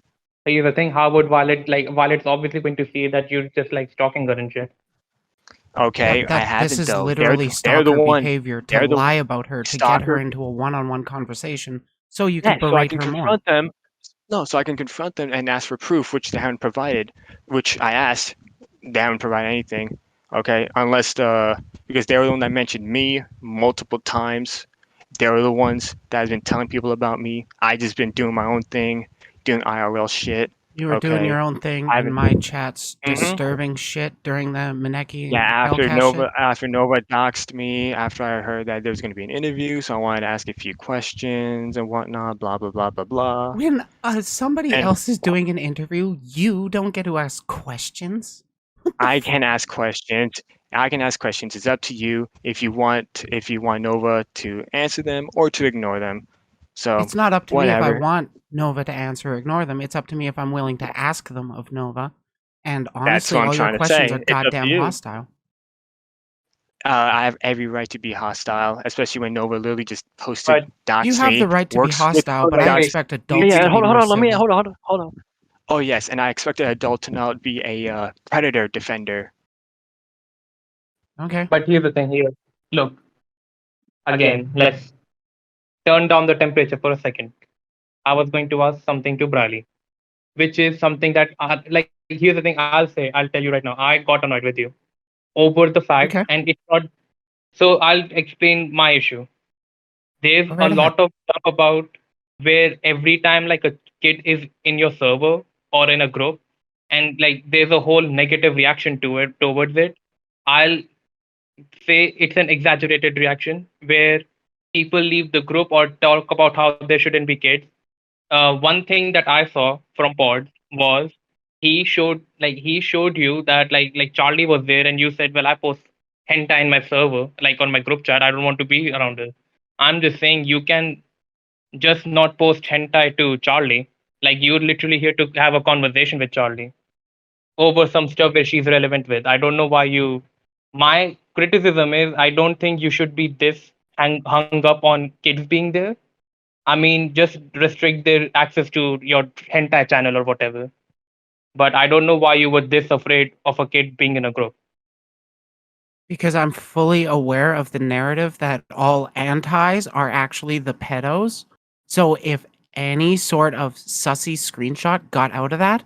Here's the thing. How would Violet like? Violet's obviously going to see that you're just like stalking her and shit. Okay, I This haven't is though. literally They're the stalker one. behavior to They're the lie about her, to get her stalker. into a one-on-one conversation so you Yeah, can so I berate can her more. confront them. No, so I can confront them and ask for proof, which they haven't provided. Which I asked, they haven't provided anything. Okay, unless because they were the one that mentioned me multiple times. They were the ones that have been telling people about me. I just been doing my own thing, doing IRL shit. You were doing your Okay, own thing I in haven't. my chats, Mhm. disturbing shit during the Maneki Yeah, Hellcat shit. After Nova doxed me, after I heard that there was going to be an interview, so I wanted to ask a few questions and whatnot, blah blah blah blah blah. When somebody And else is doing an interview, you don't get to ask questions? What the I fuck? can ask questions. I can ask questions. It's up to you if you want Nova to answer them or to ignore them. So It's not up to me if I whatever. want Nova to answer or ignore them. It's up to me if I'm willing to ask them of Nova. And That's honestly, what I'm all your trying to questions say. are It's up to goddamn you. hostile. I have every right to be hostile, especially when Nova literally just posted But You have the doxing. right to be Works with hostile, but I wait, expect you adults Yeah, to people, be hold on, more hold on. Let me civil. hold on. Oh yes, and I expect an adult to not be a predator defender. Okay. but here's the thing here. Look, again, let's turn down the temperature for a second. I was going to ask something to Bradley, which is something that, like, here's the thing I'll tell you right now. I got annoyed with you over the fact, Okay. and it's not. So I'll explain my issue. There's Go a right ahead. lot of stuff about where every time like a kid is in your server or in a group, and like there's a whole negative reaction to it towards it. I'll say it's an exaggerated reaction where people leave the group or talk about how there shouldn't be kids. One thing that I saw from Pod was he showed you that like Charlie was there and you said, well, I post hentai in my server, like on my group chat. I don't want to be around it. I'm just saying you can just not post hentai to Charlie. Like you're literally here to have a conversation with Charlie over some stuff where she's relevant with. I don't know why you. My criticism is I don't think you should be this hung up on kids being there. I mean, just restrict their access to your hentai channel or whatever. But I don't know why you were this afraid of a kid being in a group. Because I'm fully aware of the narrative that all antis are actually the pedos. So if any sort of sussy screenshot got out of that,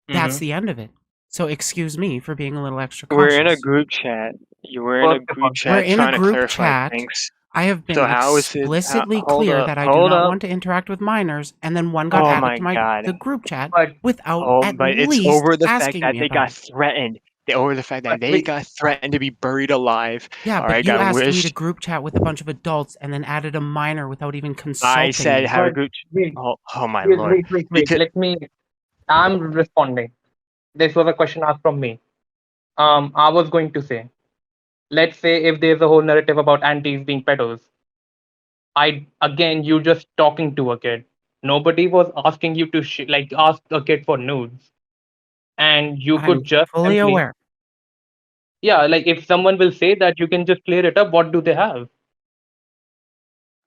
that's Mm-hmm. the end of it. So excuse me for being a little extra We're in a cautious. group chat. You were in a First of all, group We're chat in a trying to group clarify chat. things. I have been So how is it? explicitly Hold clear up, that I do hold not up. want to interact with minors, and then one got Oh added my to god. the group chat but without Oh, at but it's least over the fact asking that me they about got it. threatened. Over the fact but that they wait, got threatened to be buried alive. Yeah, All but right, you got asked me to wished. group chat with a bunch of adults and then added a minor without even I consulting said me. have a but group. wait, Oh my lord. wait. Because Let me. I'm responding. This was a question asked from me. I was going to say, let's say if there's a whole narrative about aunties being pedos, again, you just talking to a kid. Nobody was asking you to like ask a kid for nudes, and you could I'm just fully simply, aware. yeah, like if someone will say that, you can just clear it up. What do they have?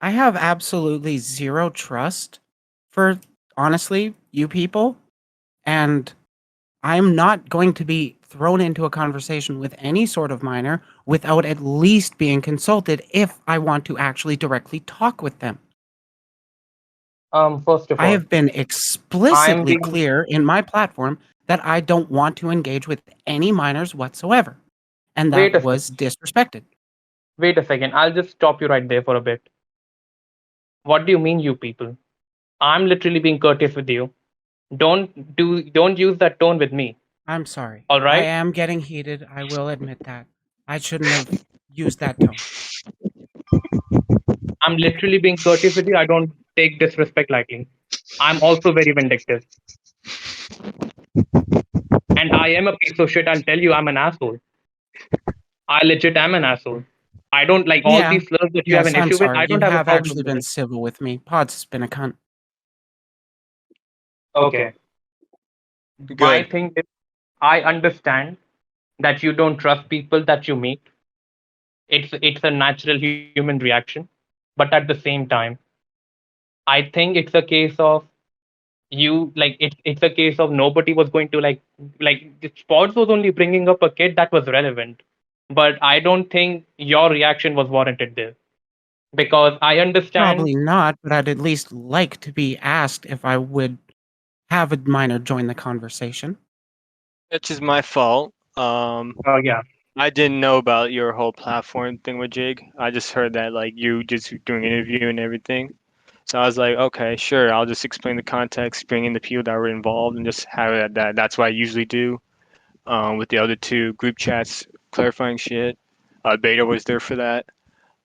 I have absolutely zero trust for, honestly, you people, and I'm not going to be thrown into a conversation with any sort of minor without at least being consulted if I want to actually directly talk with them. First of I all, have been I'm explicitly being clear in my platform that I don't want to engage with any minors whatsoever, and wait that a was second. disrespected. Wait a second. I'll just stop you right there for a bit. What do you mean, you people? I'm literally being courteous with you. Don't use that tone with me. I'm sorry. All I right? am getting heated. I will admit that. I shouldn't have used that tone. I'm literally being courteous with you. I don't take disrespect lightly. I'm also very vindictive. And I am a piece of shit. I'll tell you, I'm an asshole. I legit am an asshole. I don't like all Yeah. these slurs that you have Yes, an I'm issue with. sorry. I You don't have a have problem actually with been it. civil with me. Pods has been a cunt. Okay. My good. thing is, I understand that you don't trust people that you meet. It's a natural human reaction. But at the same time, I think it's a case of you like it's a case of nobody was going to like Spots was only bringing up a kid that was relevant, but I don't think your reaction was warranted there because I understand. Probably not, but I'd at least like to be asked if I would have a minor join the conversation. Which is my fault. Yeah, I didn't know about your whole platform thing with Jig. I just heard that like you just doing an interview and everything. So I was like, okay, sure. I'll just explain the context, bring in the people that were involved, and just have it. That's what I usually do. With the other two group chats, clarifying shit. Beta was there for that.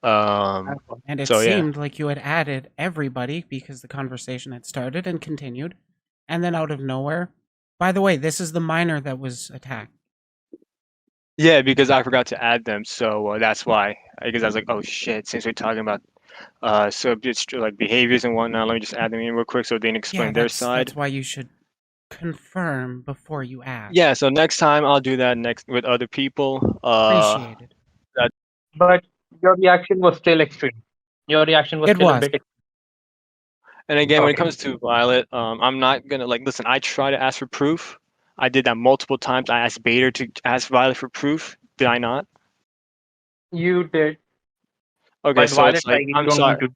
Um, And it so yeah, seemed like you had added everybody because the conversation had started and continued. And then out of nowhere, by the way, this is the minor that was attacked. Yeah, because I forgot to add them, so that's why. Because I was like, oh shit, since we're talking about subjects like behaviors and whatnot, let me just add them in real quick so they can explain Yeah, their side. that's why you should confirm before you ask. Yeah, so next time I'll do that next with other people. Appreciated. But your reaction was still extreme. Your reaction was It still a was. bit. And again, when it Okay. comes to Violet, I'm not gonna like listen. I try to ask for proof. I did that multiple times. I asked Baiter to ask Violet for proof. Did I not? You did, Okay, but so Violet it's like like you I'm don't want sorry. to.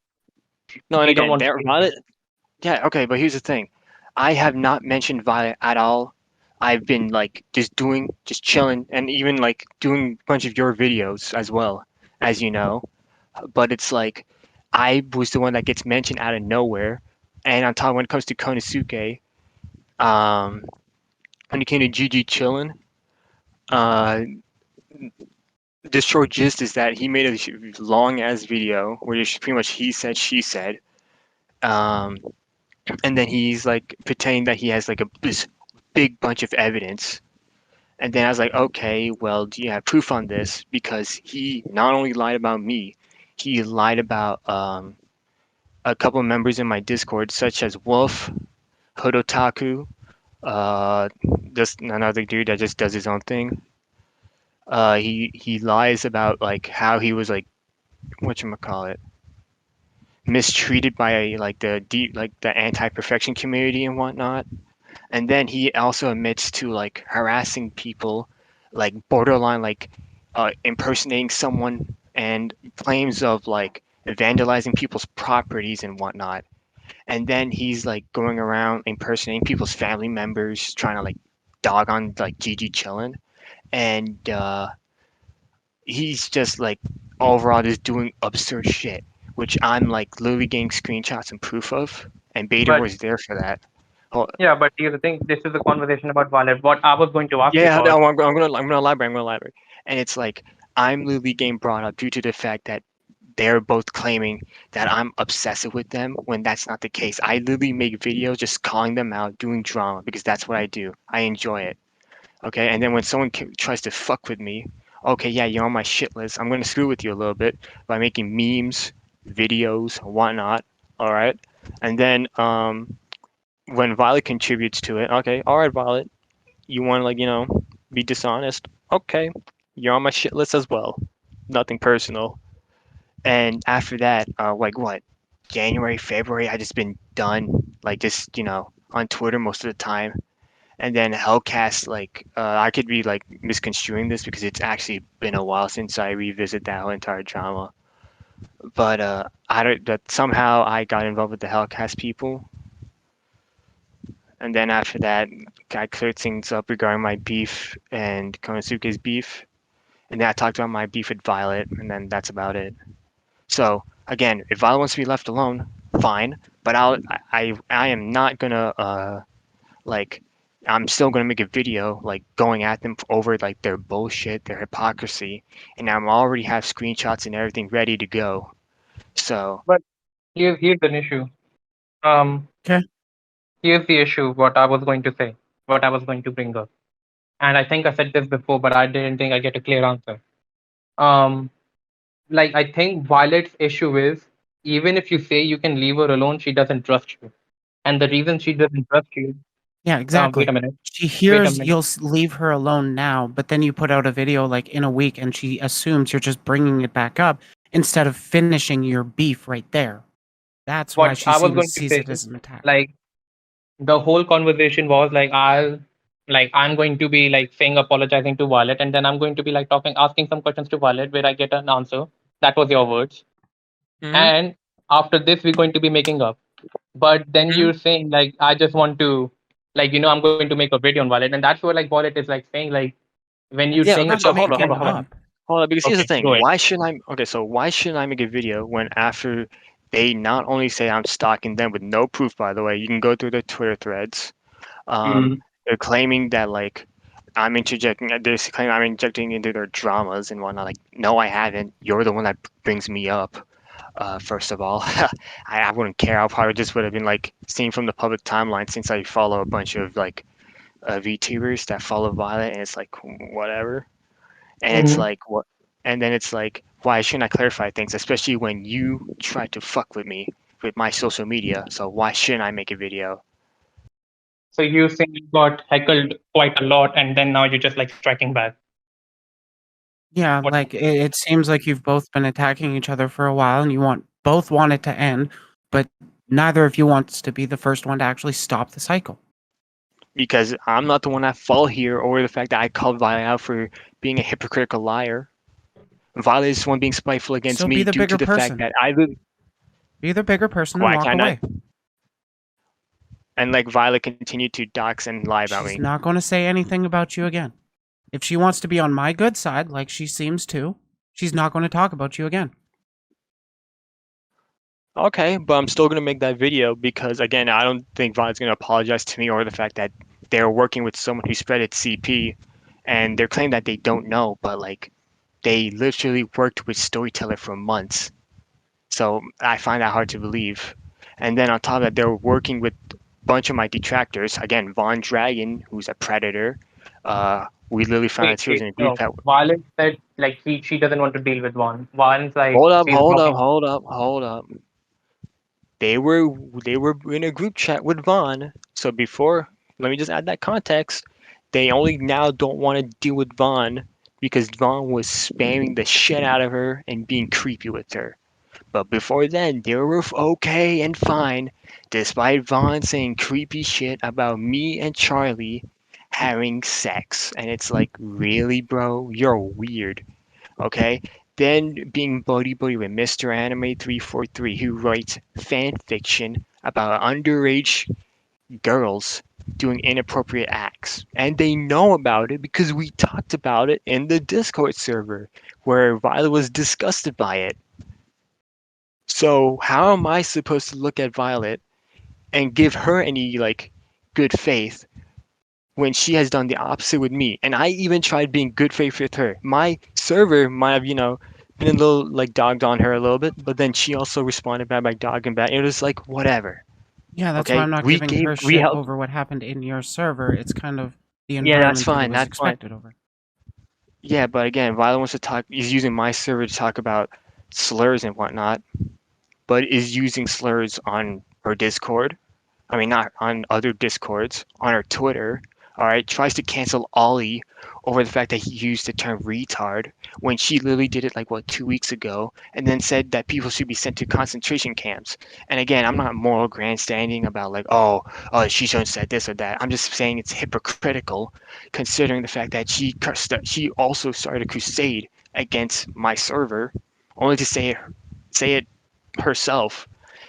No, and He don't again, want to there say anything. Violet. Yeah, okay, but here's the thing. I have not mentioned Violet at all. I've been like just chilling, and even like doing a bunch of your videos as well, as you know. But it's like I was the one that gets mentioned out of nowhere. And on top, when it comes to Konosuke, um, when it came to GG chillin', uh, the short gist is that he made a long ass video where it's pretty much he said, she said. Um, and then he's like pretending that he has like this big bunch of evidence. And then I was like, okay, well, do you have proof on this? Because he not only lied about me, he lied about a couple of members in my Discord, such as Wolf, Hodotaku, uh, just another dude that just does his own thing. He lies about like how he was like whatchamacallit, mistreated by like the anti-perfection community and whatnot. And then he also admits to like harassing people, like borderline like impersonating someone and claims of like vandalizing people's properties and whatnot. And then he's like going around impersonating people's family members, trying to like dog on like Gigi chillin'. And he's just like overall just doing absurd shit, which I'm like literally getting screenshots and proof of. And Beta But was there for that. Oh, yeah, but here's the thing. This is a conversation about Violet. What I was going to ask you yeah, was, no, I'm gonna elaborate. I'm gonna elaborate. And it's like I'm literally getting brought up due to the fact that they're both claiming that I'm obsessive with them when that's not the case. I literally make videos just calling them out, doing drama because that's what I do. I enjoy it. Okay, and then when someone tries to fuck with me, okay, yeah, you're on my shit list. I'm gonna screw with you a little bit by making memes, videos, whatnot. All right, and then when Violet contributes to it, okay, all right, Violet, you want to like be dishonest? Okay, you're on my shit list as well. Nothing personal. And after that, like what, January, February, I just been done, like just on Twitter most of the time. And then Hellcast, like I could be like misconstruing this because it's actually been a while since I revisit that whole entire drama. But I don't that somehow I got involved with the Hellcast people, and then after that, I cleared things up regarding my beef and Konosuke's beef, and then I talked about my beef with Violet, and then that's about it. So again, if Violet wants to be left alone, fine. But I am not gonna like I'm still gonna make a video like going at them over like their bullshit, their hypocrisy, and I'm already have screenshots and everything ready to go. So but here's an issue. Um, Okay. Here's the issue. What I was going to say, what I was going to bring up, and I think I said this before, but I didn't think I get a clear answer. Um, like I think Violet's issue is even if you say you can leave her alone, she doesn't trust you, and the reason she doesn't trust you. Yeah, Wait exactly. a minute. She Wait a hears minute. you'll leave her alone now, but then you put out a video like in a week and she assumes you're just bringing it back up instead of finishing your beef right there. That's why What she I was going to sees say, it as an attack. like the whole conversation was I'm going to be like saying apologizing to Violet, and then I'm going to be like talking, asking some questions to Violet where I get an answer. That was your words. hmm And after this, we're going to be making up. But then hmm you're saying like I just want to I'm going to make a video on Violet, and that's where like Violet is like saying like when you're yeah, saying okay, Not it. so making Hold on. up. because here's the Okay, go thing. ahead. Why shouldn't I make a video when after they not only say I'm stalking them with no proof, by the way, you can go through their Twitter threads. Mm. They're claiming that like I'm interjecting. They're claiming I'm injecting into their dramas and whatnot. Like, no, I haven't. You're the one that brings me up. First of all, I wouldn't care. I probably just would have been like seen from the public timeline since I follow a bunch of like VTubers that follow Violet, and it's like whatever. And it's Mhm. like, what? And then it's like, why shouldn't I clarify things, especially when you try to fuck with me with my social media? So why shouldn't I make a video? So you think you got heckled quite a lot, and then now you're just like striking back. Yeah, What? like it seems like you've both been attacking each other for a while, and both want it to end, but neither of you wants to be the first one to actually stop the cycle. Because I'm not the one at fault here, or the fact that I called Violet out for being a hypocritical liar. Violet is the one being spiteful against So be me the due to bigger the fact person. that I live. Be the bigger person and Why walk can't I? away. And like Violet continued to dox and lie about She's me. not going to say anything about you again. If she wants to be on my good side, like she seems to, she's not going to talk about you again. Okay, but I'm still gonna make that video because again, I don't think Violet's gonna apologize to me or the fact that they're working with someone who spread its CP, and they're claiming that they don't know, but like they literally worked with Storyteller for months. So I find that hard to believe. And then on top of that, they're working with a bunch of my detractors. Again, Von Dragon, who's a predator. We literally found Wait, out she was wait, in a group no. that. Violet said like she doesn't want to deal with one. One's like Hold up, she's hold up, blocking. hold up, hold up. They were in a group chat with Vaughn. So before, let me just add that context. They only now don't want to deal with Vaughn because Vaughn was spamming the shit out of her and being creepy with her. But before then, they were okay and fine, despite Vaughn saying creepy shit about me and Charlie having sex. And it's like, really, bro? You're weird. Okay? Then being buddy with Mr. Anime 343, who writes fan fiction about underage girls doing inappropriate acts. And they know about it because we talked about it in the Discord server where Violet was disgusted by it. So how am I supposed to look at Violet and give her any like good faith when she has done the opposite with me? And I even tried being good faith with her. My server might have, been a little like dogged on her a little bit, but then she also responded back by dogging back. It was like whatever. Yeah, that's why Okay, I'm not giving her we shit helped. over what happened in your server. It's kind of the Yeah, that's environment that it fine. was That's fine. expected over. Yeah, but again, Violet wants to talk. Is using my server to talk about slurs and whatnot, but is using slurs on her Discord. I mean, not on other Discords, on her Twitter, all right, tries to cancel Ollie over the fact that he used the term retard when she literally did it like, what, 2 weeks ago, and then said that people should be sent to concentration camps. And again, I'm not moral grandstanding about like, she shouldn't have said this or that. I'm just saying it's hypocritical considering the fact that she also started a crusade against my server only to say it herself.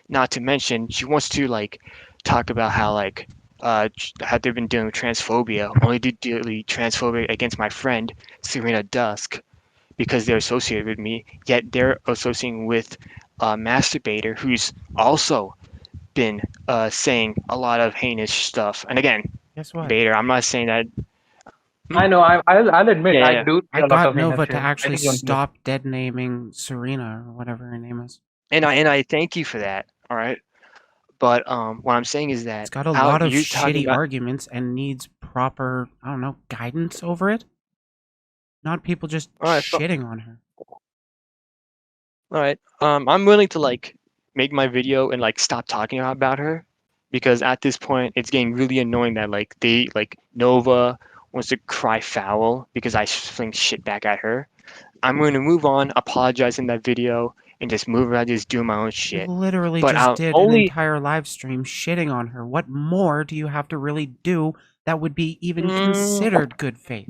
Not to mention, she wants to like talk about how like how they've been dealing with transphobia, only to deal with transphobia against my friend Serena Dusk because they're associated with me. Yet they're associating with Master Baiter, who's also been saying a lot of heinous stuff. And again, Guess what? Baiter, I'm not saying that. I know. I'll admit Yeah, I yeah. do see I a lot got of heinous Nova shit. to I actually think you understand. stop dead naming Serena or whatever her name is. And I thank you for that. All right. But what I'm saying is It's that got a how lot of you're talking shitty about. arguments and needs proper, I don't know, guidance over it. Not people just All right, shitting on her. all right. I'm willing to like make my video and like stop talking about her because at this point it's getting really annoying that like they like Nova wants to cry foul because I fling shit back at her. I'm going to move on, apologize in that video, and just move around, just do my own You shit. literally But just I'll did an only entire live stream shitting on her. What more do you have to really do that would be even mm, considered good faith?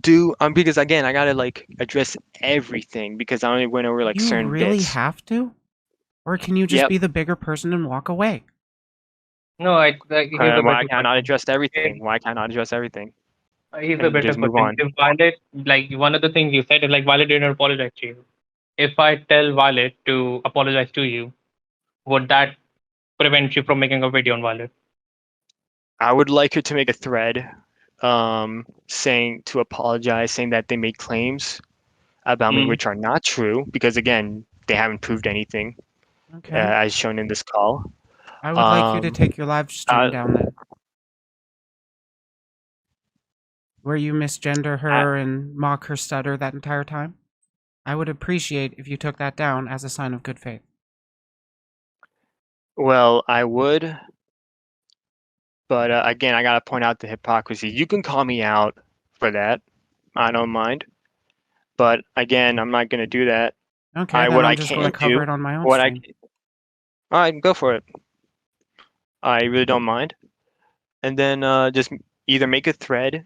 do because again I gotta like address everything because I only went over like You certain really bits. have to? Or can you just Yep. be the bigger person and walk away? No, here's the Why better can't I question. address everything? Why can't I address everything Here's the and better just move question. on? If Violet, like one of the things you said is like Violet didn't apologize to you. If I tell Violet to apologize to you, would that prevent you from making a video on Violet? I would like her to make a thread saying to apologize, saying that they made claims about me Mm. which are not true because again they haven't proved anything Okay. as shown in this call. I would like you to take your live stream Uh, down then. where you misgender her and mock her stutter that entire time? I would appreciate if you took that down as a sign of good faith. Well, I would, but again, I gotta point out the hypocrisy. You can call me out for that. I don't mind. But again, I'm not gonna do that. Okay, then What I'm I just going to can cover do, it on my own what I, stream. all right, go for it. I really don't mind. And then just either make a thread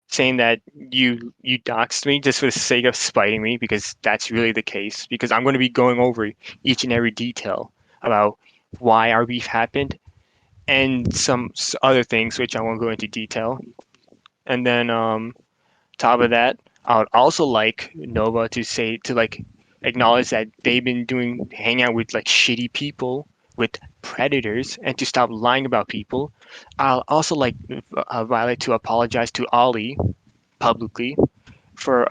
saying that you doxed me just for the sake of spiting me, because that's really the case. Because I'm going to be going over each and every detail about why our beef happened and some other things which I won't go into detail. And then top of that, I would also like Nova to like acknowledge that they've been hang out with like shitty people, with predators, and to stop lying about people. I'll also like Violet to apologize to Ollie publicly for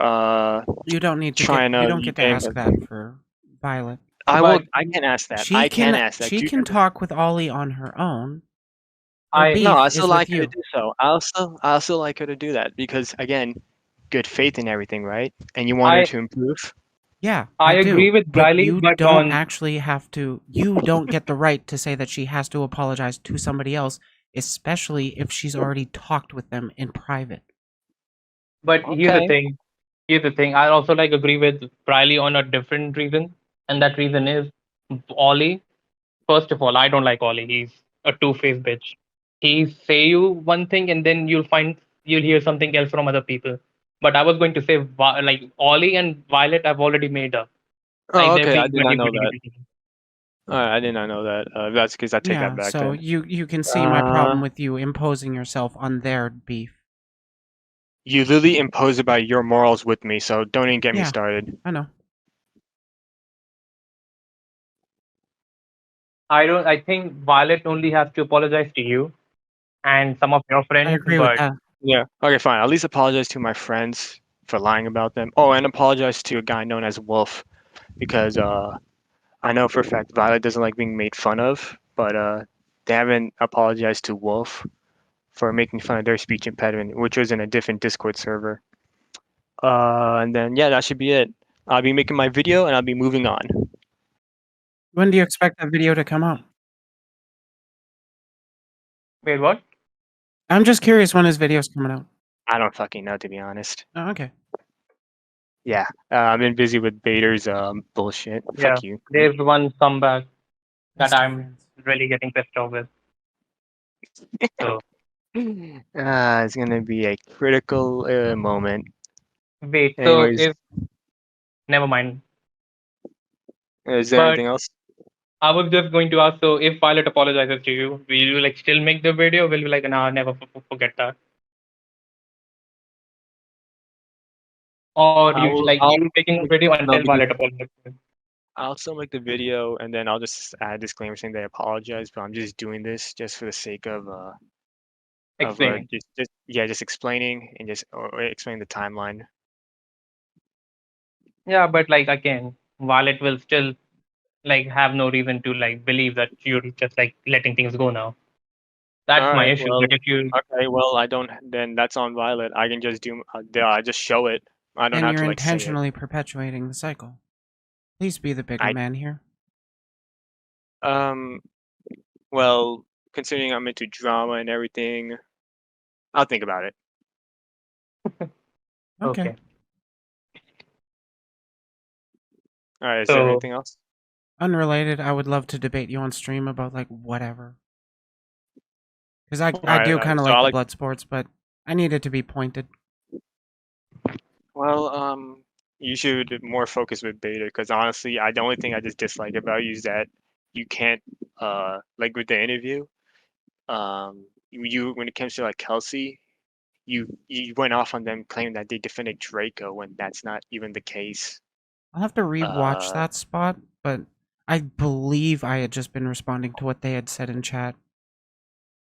You don't need to trying you to don't get to defame ask him. that for Violet. I But won't. I can ask that. She I can can ask that. she can talk with Ollie on her own. Her I beef No, I is still with like her to you. do so. I also like her to do that because again, good faith and everything, right? And you want her I to improve. Yeah, I I agree do. with But Briley, you but don't on actually have to, you don't get the right to say that she has to apologize to somebody else, especially if she's already talked with them in private. but Okay. Here's the thing. I also like agree with Briley on a different reason, and that reason is Ollie. First of all, I don't like Ollie. He's a two-faced bitch. He say you one thing, and then you'll hear something else from other people. But I was going to say like Ollie and Violet, I've already made up. Like Oh, they're okay. I being did not buddy know buddy that. buddy. All right, I did not know that. That's because I take that Yeah, back so then. you can see my Uh, problem with you imposing yourself on their beef. you literally impose about your morals with me, so don't even get me Yeah. started. I know. I think Violet only has to apologize to you and some of your I friends, agree with but that. Yeah. Okay, fine. At least apologize to my friends for lying about them. Oh, and apologize to a guy known as Wolf because I know for a fact Violet doesn't like being made fun of, but they haven't apologized to Wolf for making fun of their speech impediment, which was in a different Discord server. And then yeah, that should be it. I'll be making my video and I'll be moving on. When do you expect that video to come out? wait, what? I'm just curious when his video's coming out. I don't fucking know, to be honest. Oh, okay. Yeah, I've been busy with Baiter's bullshit. Yeah, Fuck you. there's one comeback that Best of I'm friends. really getting pissed off with. So It's gonna be a critical moment. wait, so Anyways, if never mind. is there But anything else? I was just going to ask, so if Violet apologizes to you, will you like still make the video? Will you like, nah, never forget that? Or I you will. like you making a video No, until because Violet apologizes? I'll still make the video and then I'll just add a disclaimer saying they apologize, but I'm just doing this just for the sake of Explaining. just explaining and just or explaining the timeline. Yeah, but like again, Violet will still like have no reason to like believe that you're just like letting things go now. That's All my right. issue. But Well, if you okay. Well, I don't. Then that's on Violet. I can just do. I just show it. I don't Then have you're to like say it. intentionally perpetuating the cycle. Please be the bigger I man here. um. Well, considering I'm into drama and everything, I'll think about it. Okay. okay. All right. Is there So anything else? Unrelated, I would love to debate you on stream about like whatever. Because I All do right. kind of So like I the like. blood sports, but I need it to be pointed. Well, you should more focus with Beta because honestly, the only thing I just dislike about you is that you can't like with the interview, you when it comes to like Kelsey, you went off on them claiming that they defended Draco when that's not even the case. I'll have to rewatch Uh, that spot, but I believe I had just been responding to what they had said in chat.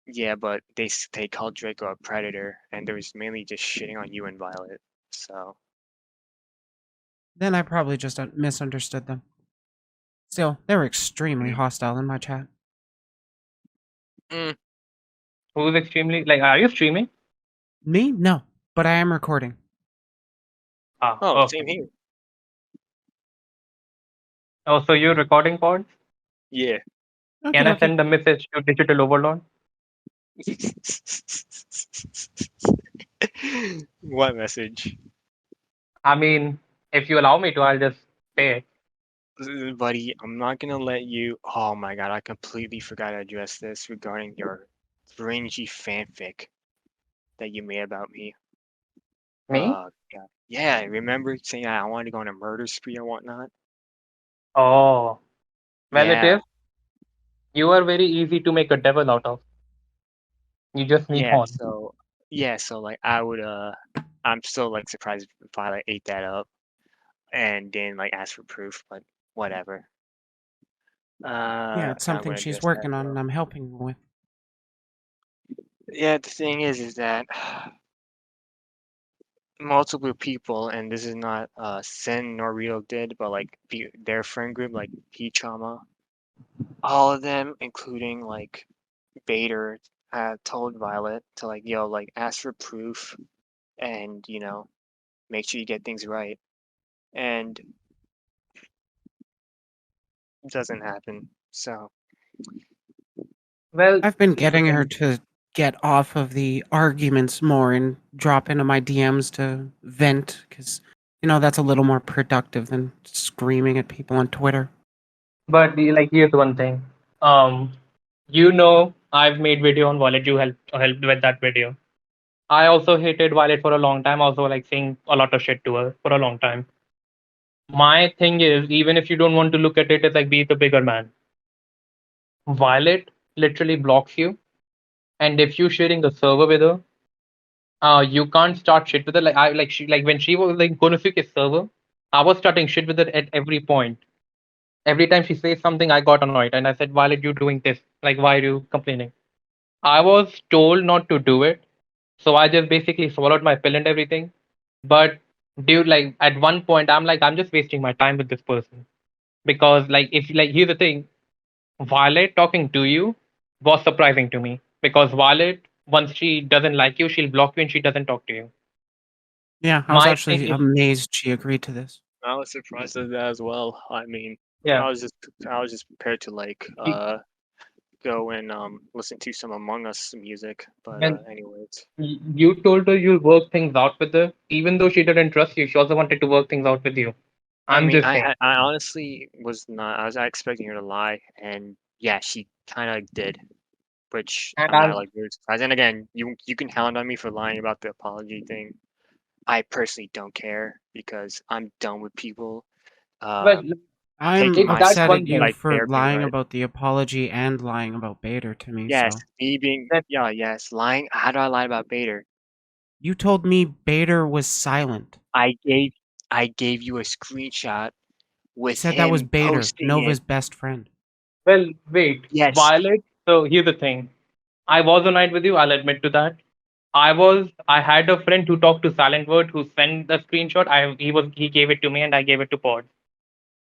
yeah, but they called Draco a predator, and there was mainly just shitting on you and Violet. So Then I probably just misunderstood them. Still, they were extremely hostile in my chat. mm, who's extremely like are you streaming? Me? No. but I am recording. Oh, Okay. same here. Oh, so you're recording pods? Yeah. Can I Okay. send the message to Digital Overlord? What message? I mean, if you allow me to, I'll just say it. Buddy, I'm not gonna let you. Oh my god, I completely forgot to address this regarding your cringy fanfic that you made about me. Me? God. Yeah, remember saying I wanted to go on a murder spree and whatnot? Oh, well, it Yeah, is. You are very easy to make a devil out of. You just need yeah. horn. So like I'm still like surprised if I like ate that up and didn't like ask for proof, but whatever. Yeah, it's Not something gonna she's address that working on, though. and I'm helping with. Yeah, the thing is that multiple people, and this is not Sin nor Real did, but like their friend group, like P Trauma, all of them, including like Baiter, told Violet to like, yo, like ask for proof and make sure you get things right. And it doesn't happen. So Well, I've been here's the getting her thing. to get off of the arguments more and drop into my DMs to vent, because that's a little more productive than screaming at people on Twitter. But here's one thing. I've made video on Wallet. You helped with that video. I also hated Violet for a long time. Also, like saying a lot of shit to her for a long time. My thing is, even if you don't want to look at it as like be the bigger man, Violet literally blocks you. And if you're sharing a server with her, you can't start shit with her. Like when she was like going to fix a server, I was starting shit with her at every point. Every time she says something, I got annoyed, and I said, "Violet, you doing this? Like, why are you complaining?" I was told not to do it, so I just basically swallowed my pill and everything. But dude, like at one point, I'm just wasting my time with this person because if like here's the thing, Violet talking to you was surprising to me because Violet once she doesn't like you, she'll block you and she doesn't talk to you. Yeah, I was My thing actually is, amazed she agreed to this. I was surprised at that as well. I mean, yeah, I was just prepared to like y- go and listen to some Among Us music, but and anyways. you told her you'll work things out with her, even though she didn't trust you. She also wanted to work things out with you. I I'm mean, just saying. I honestly was not. I was expecting her to lie, and yeah, she kind of did, which And I'm not I'm like very surprised. And again, you can hound on me for lying about the apology thing. I personally don't care because I'm done with people well, taking I'm it my that's upset side at one you thing. like for they're being lying right. about the apology and lying about Bader to me, Yes, so. me being That yes, lying. How do I lie about Bader? You told me Bader was silent. I gave I gave you a screenshot You with said that was him Bader, posting it. Nova's best friend. well, wait, Yes, Violet. So here's the thing. I was annoyed with you. I'll admit to that. I had a friend who talked to Silent Word who sent the screenshot. He gave it to me and I gave it to Pod.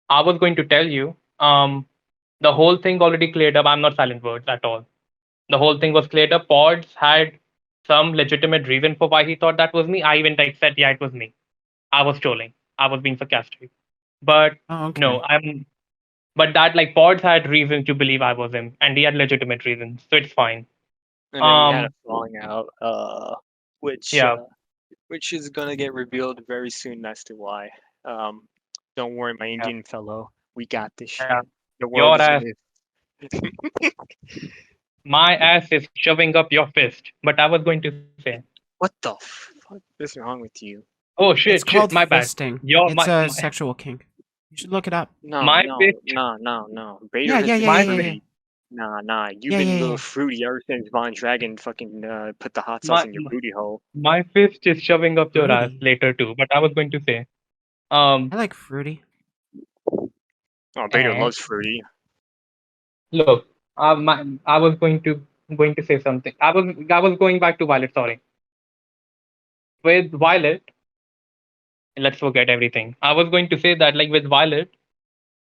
I was going to tell you, the whole thing already cleared up. I'm not Silent Words at all. The whole thing was cleared up. Pods had some legitimate reason for why he thought that was me. I even like said, yeah, it was me. I was trolling. I was being sarcastic. But Oh, no, okay. but that like Pods had reason to believe I was him, and he had legitimate reasons, so it's fine. and then we had a Um, falling out, which yeah, uh, which is gonna get revealed very soon as to why. Um, don't worry, my yeah, Indian fellow, we got this yeah. shit. The world Your is ass, gonna. my ass is shoving up your fist. But I was going to say, What the fuck is wrong with you? oh It's shit, called my bad. fisting. Your It's a sexual kink. You should look it up. No, my no, fist, no, no, no. Yeah, Bader has yeah, been yeah, yeah, my yeah, yeah. fist, fruity. Nah. You've Yeah, been a yeah, little yeah. fruity ever since Von Dragon fucking put the hot sauce my in your booty hole. my fist is shoving up your ass Fruity. later too. But I was going to say, um, I like fruity. Oh, Bader eh, loves fruity. look, I was going to say something. I was going back to Violet. Sorry, with Violet, let's forget everything. I was going to say that like with Violet,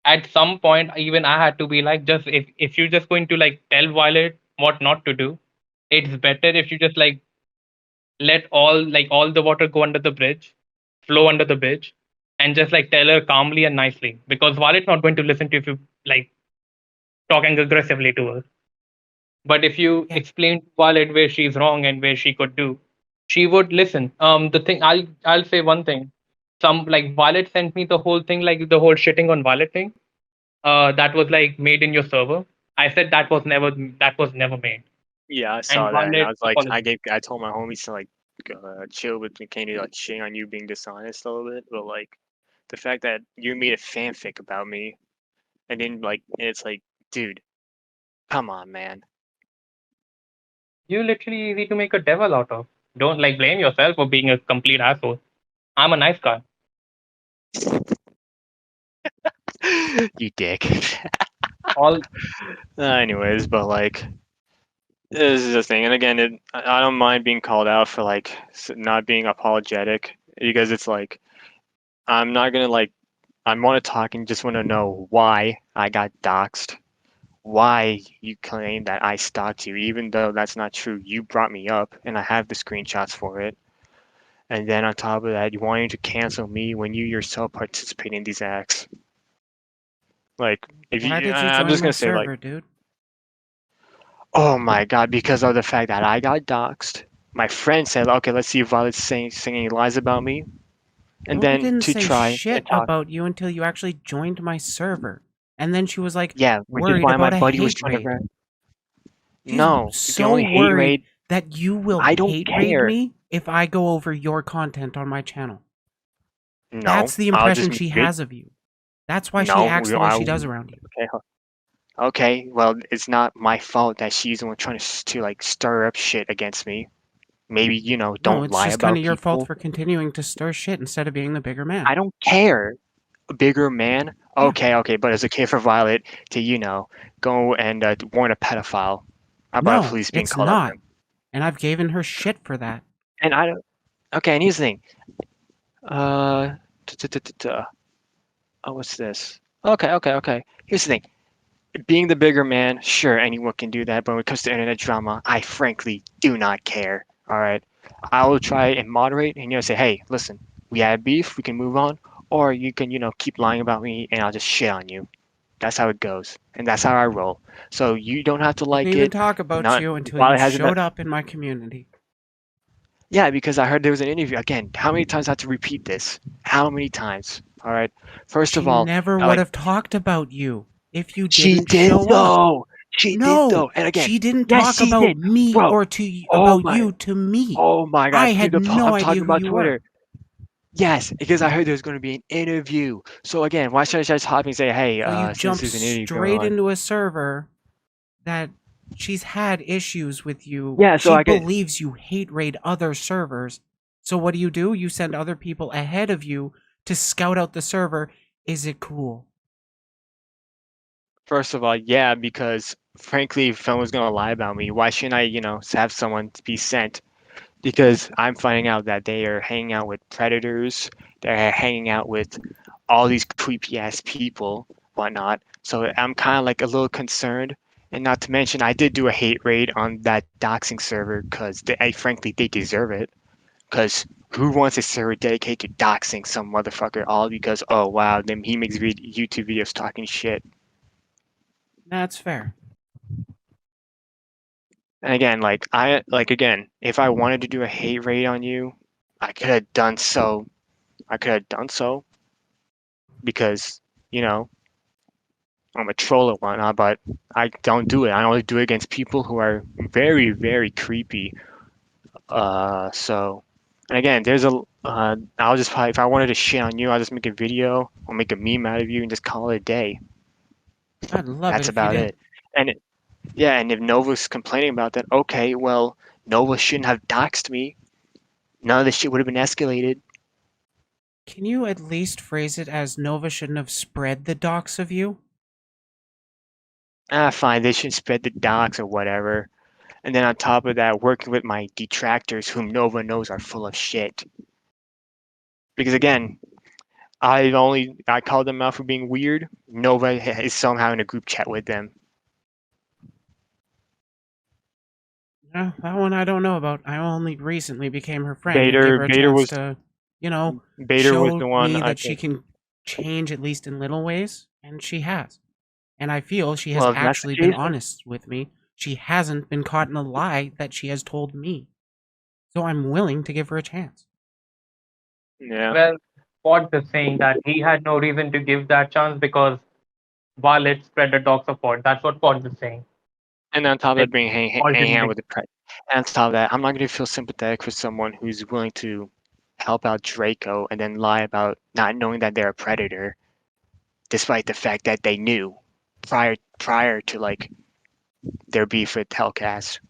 at some point even I had to be like, just if you're just going to like tell Violet what not to do, it's better if you just like let all the water go under the bridge, flow under the bridge, and just like tell her calmly and nicely, because Violet's not going to listen to you if you like talking aggressively to her. But if you Yeah. explain to Violet where she's wrong and where she could do, she would listen. The thing I'll say one thing. Some like Violet sent me the whole thing, like the whole shitting on Violet thing. That was like made in your server. I said that was never made. Yeah, I And saw that, and I Violet was like, apologized. I told my homies to like chill with me, kind of like shitting on you being dishonest a little bit, but like the fact that you made a fanfic about me, and then like it's like, dude, come on, man. You literally easy to make a devil out of. Don't like blame yourself for being a complete asshole. I'm a nice guy. You dick. All Anyways, but like this is the thing, and again, I don't mind being called out for like not being apologetic because it's like I'm not gonna like I want to talk and just want to know why I got doxxed, why you claim that I stalked you, even though that's not true. You brought me up, and I have the screenshots for it. And then on top of that, you wanting to cancel me when you yourself participate in these acts. Like, if Why you, did you I'm join just my gonna say like, server, dude? oh my god, because of the fact that I got doxxed. My friend said, okay, let's see if Violet's singing lies about me, and Nova then didn't to say try and shit talk. about you until you actually joined my server. And then she was like Yeah, which is worried why my about a buddy was hate trying to. raid. She's No, the so only hate worried raid. that you will I don't hate raid care. me if I go over your content on my channel. No, That's the I'll just impression make she vid. has of you. That's why she No, acts the way she does around you. okay. Okay, well, it's not my fault that she's the one trying to like stir up shit against me. Maybe, No, don't it's lie just kind about of your fault people. for continuing to stir shit instead of being the bigger man. I don't care. A bigger man? Yeah. Okay, but it's okay for Violet to, go and warn a pedophile about a No, police being it's called up not. him. And I've given her shit for that. And I don't. Okay, and here's the thing. Uh, oh, what's this? Okay. Here's the thing. Being the bigger man, sure, anyone can do that, but when it comes to internet drama, I frankly do not care. All right, I will try and moderate and say, hey, listen, we had beef, we can move on, or you can keep lying about me and I'll just shit on you. That's how it goes, and that's how I roll. So you don't have to I didn't like even it. talk about Not you until while you it hasn't done. showed up in my community. Yeah, because I heard there was an interview again. How many times I have to repeat this? How many times? All right. First of She all, never I would like have talked about you if you she didn't did show up. though. She did No, though. And again, she didn't yes, talk she about did, me bro. or Oh about my. you to me. Oh my I God, had no I'm idea talking who about you were. Twitter. Yes, because I heard there's going to be an interview. So again, why should I just hop and say, hey, So you since jumped there's an interview going straight on? into a server that she's had issues with you. Yeah, so She I get believes you hate raid other servers. So what do? You send other people ahead of you to scout out the server. Is it cool? first of all, yeah, because frankly, if someone's going to lie about me, why shouldn't I, have someone to be sent? Because I'm finding out that they are hanging out with predators, they're hanging out with all these creepy ass people, whatnot. So I'm kind of like a little concerned. And not to mention, I did do a hate raid on that doxing server because frankly, they deserve it. Because who wants a server dedicated to doxing some motherfucker all because, oh wow, then he makes YouTube videos talking shit. That's fair. And again, again, if I wanted to do a hate raid on you, I could have done so. Because, I'm a troll and whatnot, but I don't do it. I only do it against people who are very, very creepy. So, and again, I'll just probably, if I wanted to shit on you, I'll just make a video or make a meme out of you and just call it a day. I'd love it That's if you about did. it. Yeah, and if Nova's complaining about that, okay, well, Nova shouldn't have doxed me. None of this shit would have been escalated. Can you at least phrase it as Nova shouldn't have spread the docs of you? Fine, they should spread the dox or whatever. And then on top of that, working with my detractors, whom Nova knows are full of shit. Because again, I called them out for being weird. Nova is somehow in a group chat with them. No, that one I don't know about. I only recently became her friend and gave her a Baiter chance was to, Baiter was show the one me I that she think. can change at least in little ways, and she has. And I feel she has Well, if that's the actually been case, honest with me. She hasn't been caught in a lie that she has told me. So I'm willing to give her a chance. yeah. Well, Pod is saying that he had no reason to give that chance because Violet spread the dox of Pod. That's what Pod is saying. And on top of Like, that, being Pod hang didn't out think. with the pre. And on top of that, I'm not gonna feel sympathetic for someone who's willing to help out Draco and then lie about not knowing that they're a predator, despite the fact that they knew prior to like their beef with Hellcast.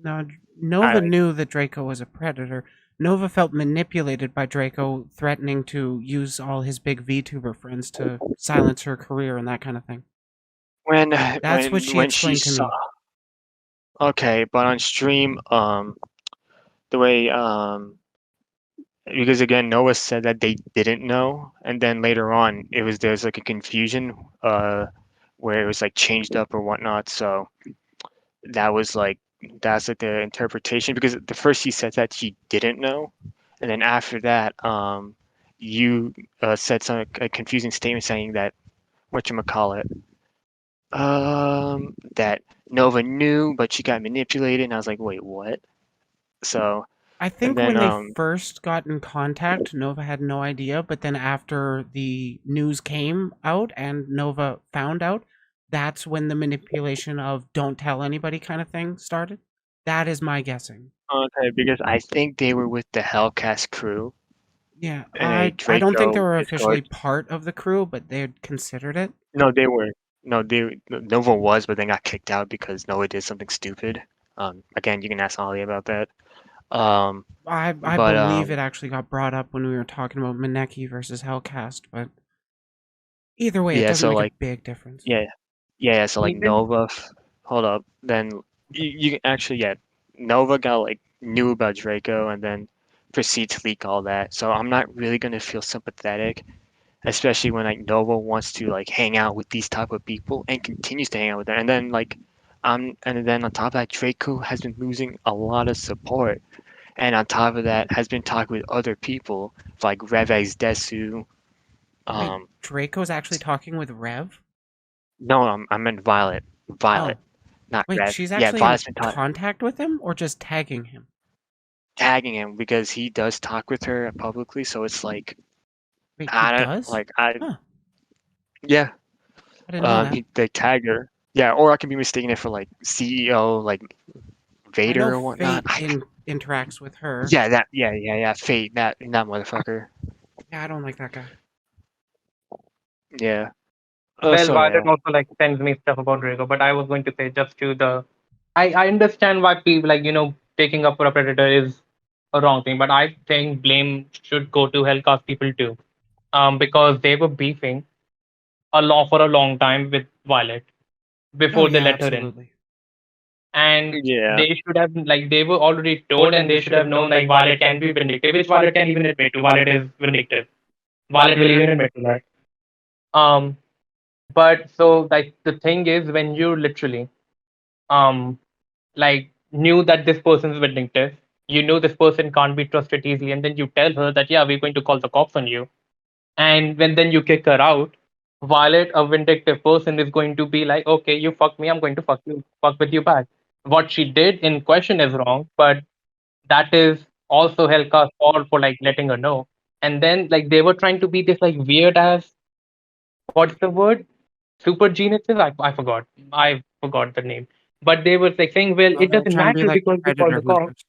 Now, I Nova like, knew that Draco was a predator. Nova felt manipulated by Draco threatening to use all his big VTuber friends to silence her career and that kind of thing. when That's what she when she explained to saw. me. Okay, but on stream, the way because again Noah said that they didn't know, and then later on there's like a confusion where it was like changed up or whatnot. So that was like that's like the interpretation because the first she said that she didn't know, and then after that you said some a confusing statement saying that whatchamacallit that Nova knew but she got manipulated, and I was like, wait, what? So I and think then when they first got in contact, Nova had no idea, but then after the news came out and Nova found out, that's when the manipulation of don't tell anybody kind of thing started. That is my guessing. okay, because I think they were with the Hellcast crew Yeah, in a I don't think they Draco were officially Discord. part of the crew, but they had considered it. No, they were. No, Nova was, but then got kicked out because Nova did something stupid. Again, you can ask Ollie about that. Um, I but believe it actually got brought up when we were talking about Maneki versus Hellcast, but either way, it yeah. doesn't So make a like, big difference. yeah, yeah. So like Even Nova, hold up. Then you can actually, yeah, Nova got like knew about Draco and then proceed to leak all that. So I'm not really gonna feel sympathetic, especially when like Nova wants to like hang out with these type of people and continues to hang out with them. And then like and then on top of that, Draco has been losing a lot of support. And on top of that, has been talking with other people like Revex Desu. Wait, Um, Draco's actually talking with Rev? no, I meant Violet. Violet, Oh, not wait, Rev. she's Yeah, actually in Violet's been contact with him or just tagging him? tagging him because he does talk with her publicly. So it's like Wait, he I don't does? like I Huh, yeah. I didn't know that. They tag her. Yeah, or I can be mistaken it for like CEO like I know Vader or whatnot. Fate interacts with her. Yeah, yeah. Fate, that motherfucker. Yeah, I don't like that guy. Yeah. well, So Violet yeah. also like sends me stuff about Draco, but I was going to say just to the I understand why people like taking up for a predator is a wrong thing, but I think blame should go to Hellcast people too. Because they were beefing for a long time with Violet Oh before they yeah, let her in. absolutely. And Yeah. they should have like they were already told and they should have known like Violet can be vindictive, which Violet can even admit to. Violet is vindictive. Violet will even admit to that. Um but so like the thing is when you literally um like knew that this person's vindictive, you know this person can't be trusted easily, and then you tell her that yeah, we're going to call the cops on you. And when then you kick her out, Violet, a vindictive person, is going to be like, okay, you fuck me, I'm going to fuck with you back. What she did in question is wrong, but that is also Helka's fault for like letting her know. And then like they were trying to be this like weird ass, what's the word? Super geniuses? I forgot the name. But they were like saying, well, Oh, it they're doesn't trying to be matter like because we call predator the cops. hunters.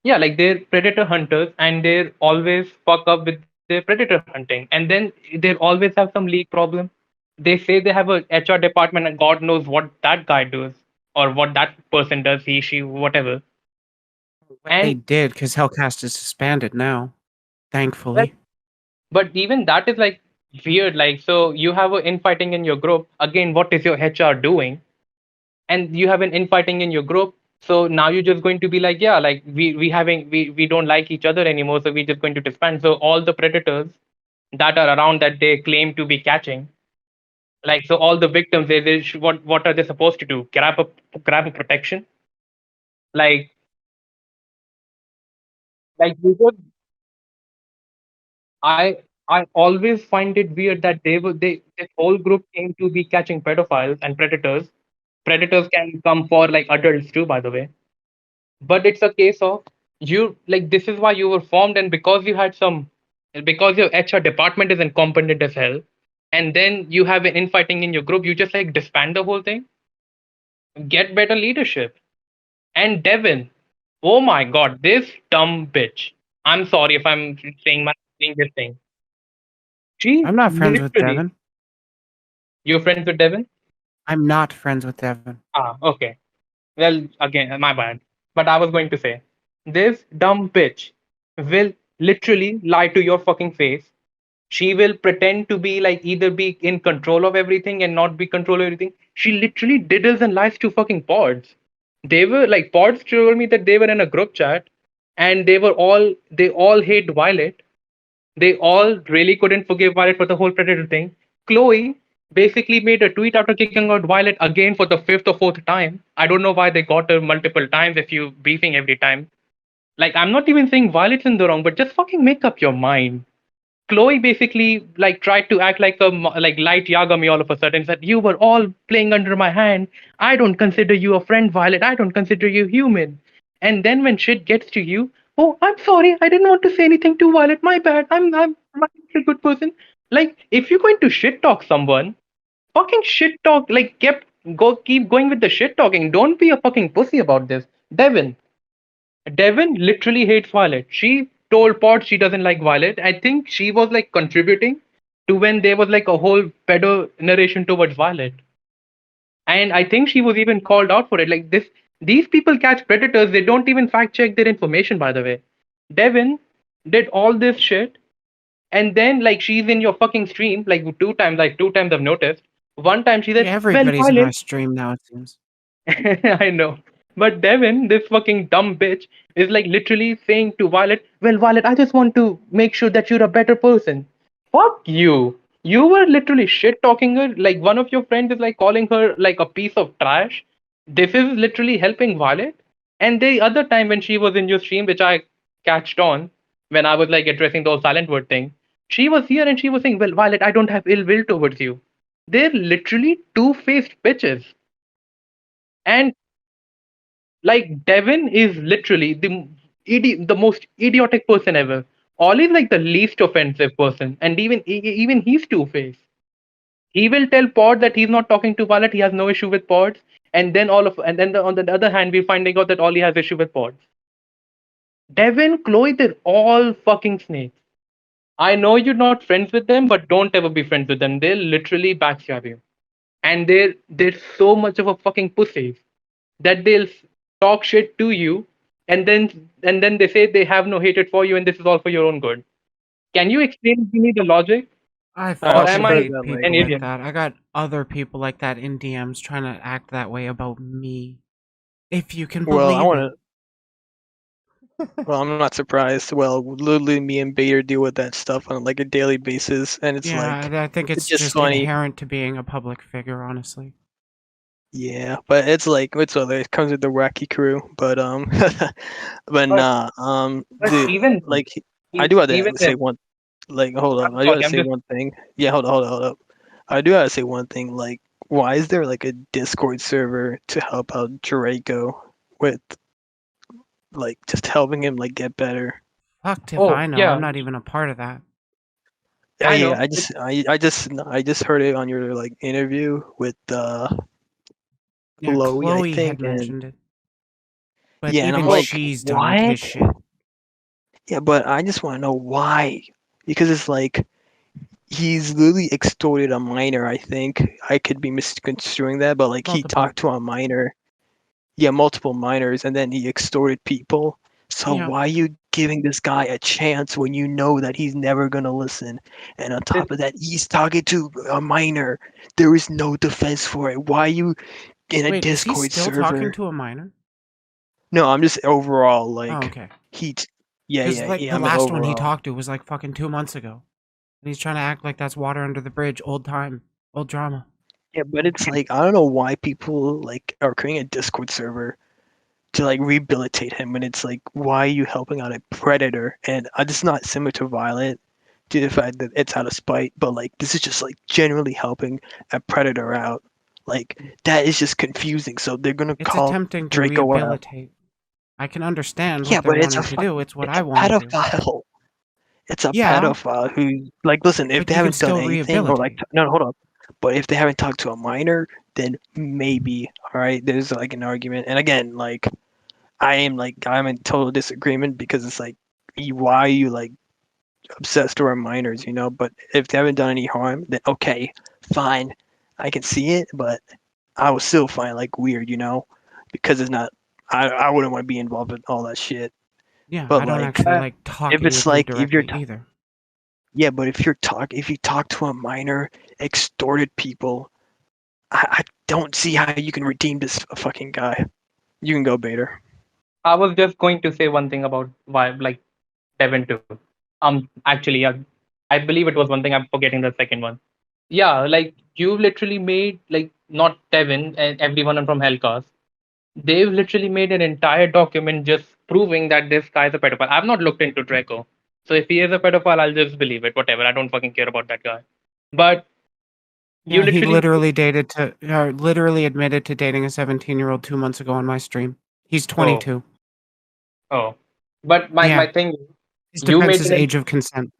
Yeah, like they're predator hunters and they're always fuck up with their predator hunting. And then they always have some leak problem. They say they have a HR department and God knows what that guy does or what that person does, he, she, whatever. Well, they And did because Hellcast is disbanded now, well, thankfully. but even that is like weird. Like, so you have an infighting in your group. Again, what is your HR doing? And you have an infighting in your group. So now you're just going to be like, yeah, like we don't like each other anymore, so we're just going to disband. So all the predators that are around that they claim to be catching, like so all the victims, what are they supposed to do? Grab a protection? Like, we would. I I always find it weird that this whole group came to be catching pedophiles and predators. Predators can come for like adults too, by the way. But it's a case of you like this is why you were formed, and because you had some, because your HR department is incompetent as hell, and then you have an infighting in your group, you just like disband the whole thing. Get better leadership. And Devin, oh my god, this dumb bitch. I'm sorry if I'm saying this thing. She I'm not friends with literally. Devin. You're friends with Devin? I'm not friends with Devin. Ah, okay. Well, again, my bad. But I was going to say, this dumb bitch will literally lie to your fucking face. She will pretend to be like either be in control of everything and not be control of everything. She literally diddles and lies to fucking pods. They were like pods told me that they were in a group chat and they all hate Violet. They all really couldn't forgive Violet for the whole Predator thing. Chloe basically made a tweet after kicking out Violet again for the fifth or fourth time. I don't know why they got her multiple times if you beefing every time. Like, I'm not even saying Violet's in the wrong, but just fucking make up your mind. Chloe basically like tried to act like a like light Yagami all of a sudden, said you were all playing under my hand. I don't consider you a friend, Violet. I don't consider you human. And then when shit gets to you, oh, I'm sorry. I didn't want to say anything to Violet. My bad. I'm a good person. Like if you're going to shit talk someone, fucking shit talk. Like keep going with the shit talking. Don't be a fucking pussy about this, Devin. Devin literally hates Violet. She told Pod she doesn't like Violet. I think she was like contributing to when there was like a whole pedo narration towards Violet. And I think she was even called out for it. Like these people catch predators, they don't even fact check their information, by the way. Devin did all this shit, and then like she's in your fucking stream, like two times I've noticed. One time she said, Yeah, well, everybody's in my Violet. stream now, it seems. I know. But Devin, this fucking dumb bitch, is like literally saying to Violet, well, Violet, I just want to make sure that you're a better person. Fuck you. You were literally shit talking her. Like one of your friends is like calling her like a piece of trash. This is literally helping Violet. And the other time when she was in your stream, which I catched on, when I was like addressing the whole silent word thing, she was here and she was saying, well, Violet, I don't have ill will towards you. They're literally two-faced bitches. And like Devin is literally the most idiotic person ever. Ollie's like the least offensive person, and even he's two faced. He will tell Pod that he's not talking to Violet. He has no issue with Pods, and then on the other hand, we're finding out that Ollie has issue with Pods. Devin, Chloe, they're all fucking snakes. I know you're not friends with them, but don't ever be friends with them. They'll literally backstab you, and they're so much of a fucking pussies that they'll talk shit to you, and then they say they have no hatred for you and this is all for your own good. Can you explain to me the logic, I I or also am heard I fucking hate that people an like idiot? that. I got other people like that in DMs trying to act that way about me. If you can well, I believe want it. to. Well, I'm not surprised. Well, literally, me and Bader deal with that stuff on like a daily basis, and it's Yeah, like I think it's it's just just funny. inherent to being a public figure, honestly. Yeah, but it's like it's other. It comes with the wacky crew, but but but nah, but the even then, like I do have even to say then, one. Like, hold up, I'm I do sorry, have to I'm say just one thing. Yeah, hold up. I do have to say one thing. Like, why is there like a Discord server to help out Draco with like just helping him like get better? Fucked if oh I know. I'm yeah, not even a part of that. Yeah, I yeah. know. I just heard it on your like interview with Yeah, Chloe, I Chloe had think, and mentioned it. But yeah, and I'm even Oh, like, she's done with his what? shit. Yeah, but I just want to know why, because it's like he's literally extorted a minor. I think I could be misconstruing that, but like he Multiple. talked to a minor, yeah, multiple minors, and then he extorted people. So Yeah. why are you giving this guy a chance when you know that he's never gonna listen? And on this, top of that, he's talking to a minor. There is no defense for it. Why are you in a Wait, is he Discord still talking server? to a minor? No, I'm just overall Oh, like okay. he. Yeah, Because, yeah, like, yeah. the I mean last one he overall. talked to was, like, fucking 2 months ago. And he's trying to act like that's water under the bridge, old time, old drama. Yeah, but it's like I don't know why people like are creating a Discord server to like rehabilitate him, and it's like, why are you helping out a predator? And this is not similar to Violet, due to the fact that it's out of spite, but like this is just like generally helping a predator out. Like that is just confusing. So they're gonna It's call attempting to Draco out. rehabilitate. I can understand Yeah, what they're but it's a wanting to do. It's what it's I a want to do. pedophile. It's a Yeah, pedophile who, like, listen, if but they you can haven't done still anything, or like, rehabilitate. no, hold up. But if they haven't talked to a minor, then maybe, all right, there's like an argument. And again, like, I'm in total disagreement because it's like, why are you like obsessed over minors, you know? But if they haven't done any harm, then okay, fine, I can see it, but I would still find it like weird, you know, because it's not. I wouldn't want to be involved in all that shit. Yeah, But I don't like, actually Uh, like if talking it's with you like if you're directly either. yeah, but if you talk to a minor, extorted people, I don't see how you can redeem this fucking guy. You can go, Bader. I was just going to say one thing about why, like Devin too. Actually, I believe it was one thing. I'm forgetting the second one. Yeah, like you literally made like not Devin and everyone from Hellcast. They've literally made an entire document just proving that this guy's a pedophile. I've not looked into Draco, so if he is a pedophile, I'll just believe it. Whatever. I don't fucking care about that guy. But you Yeah, he literally, literally admitted to dating a 17-year-old 2 months ago on my stream. He's oh 22. oh. But Yeah, my thing, his you defense made is an age of consent.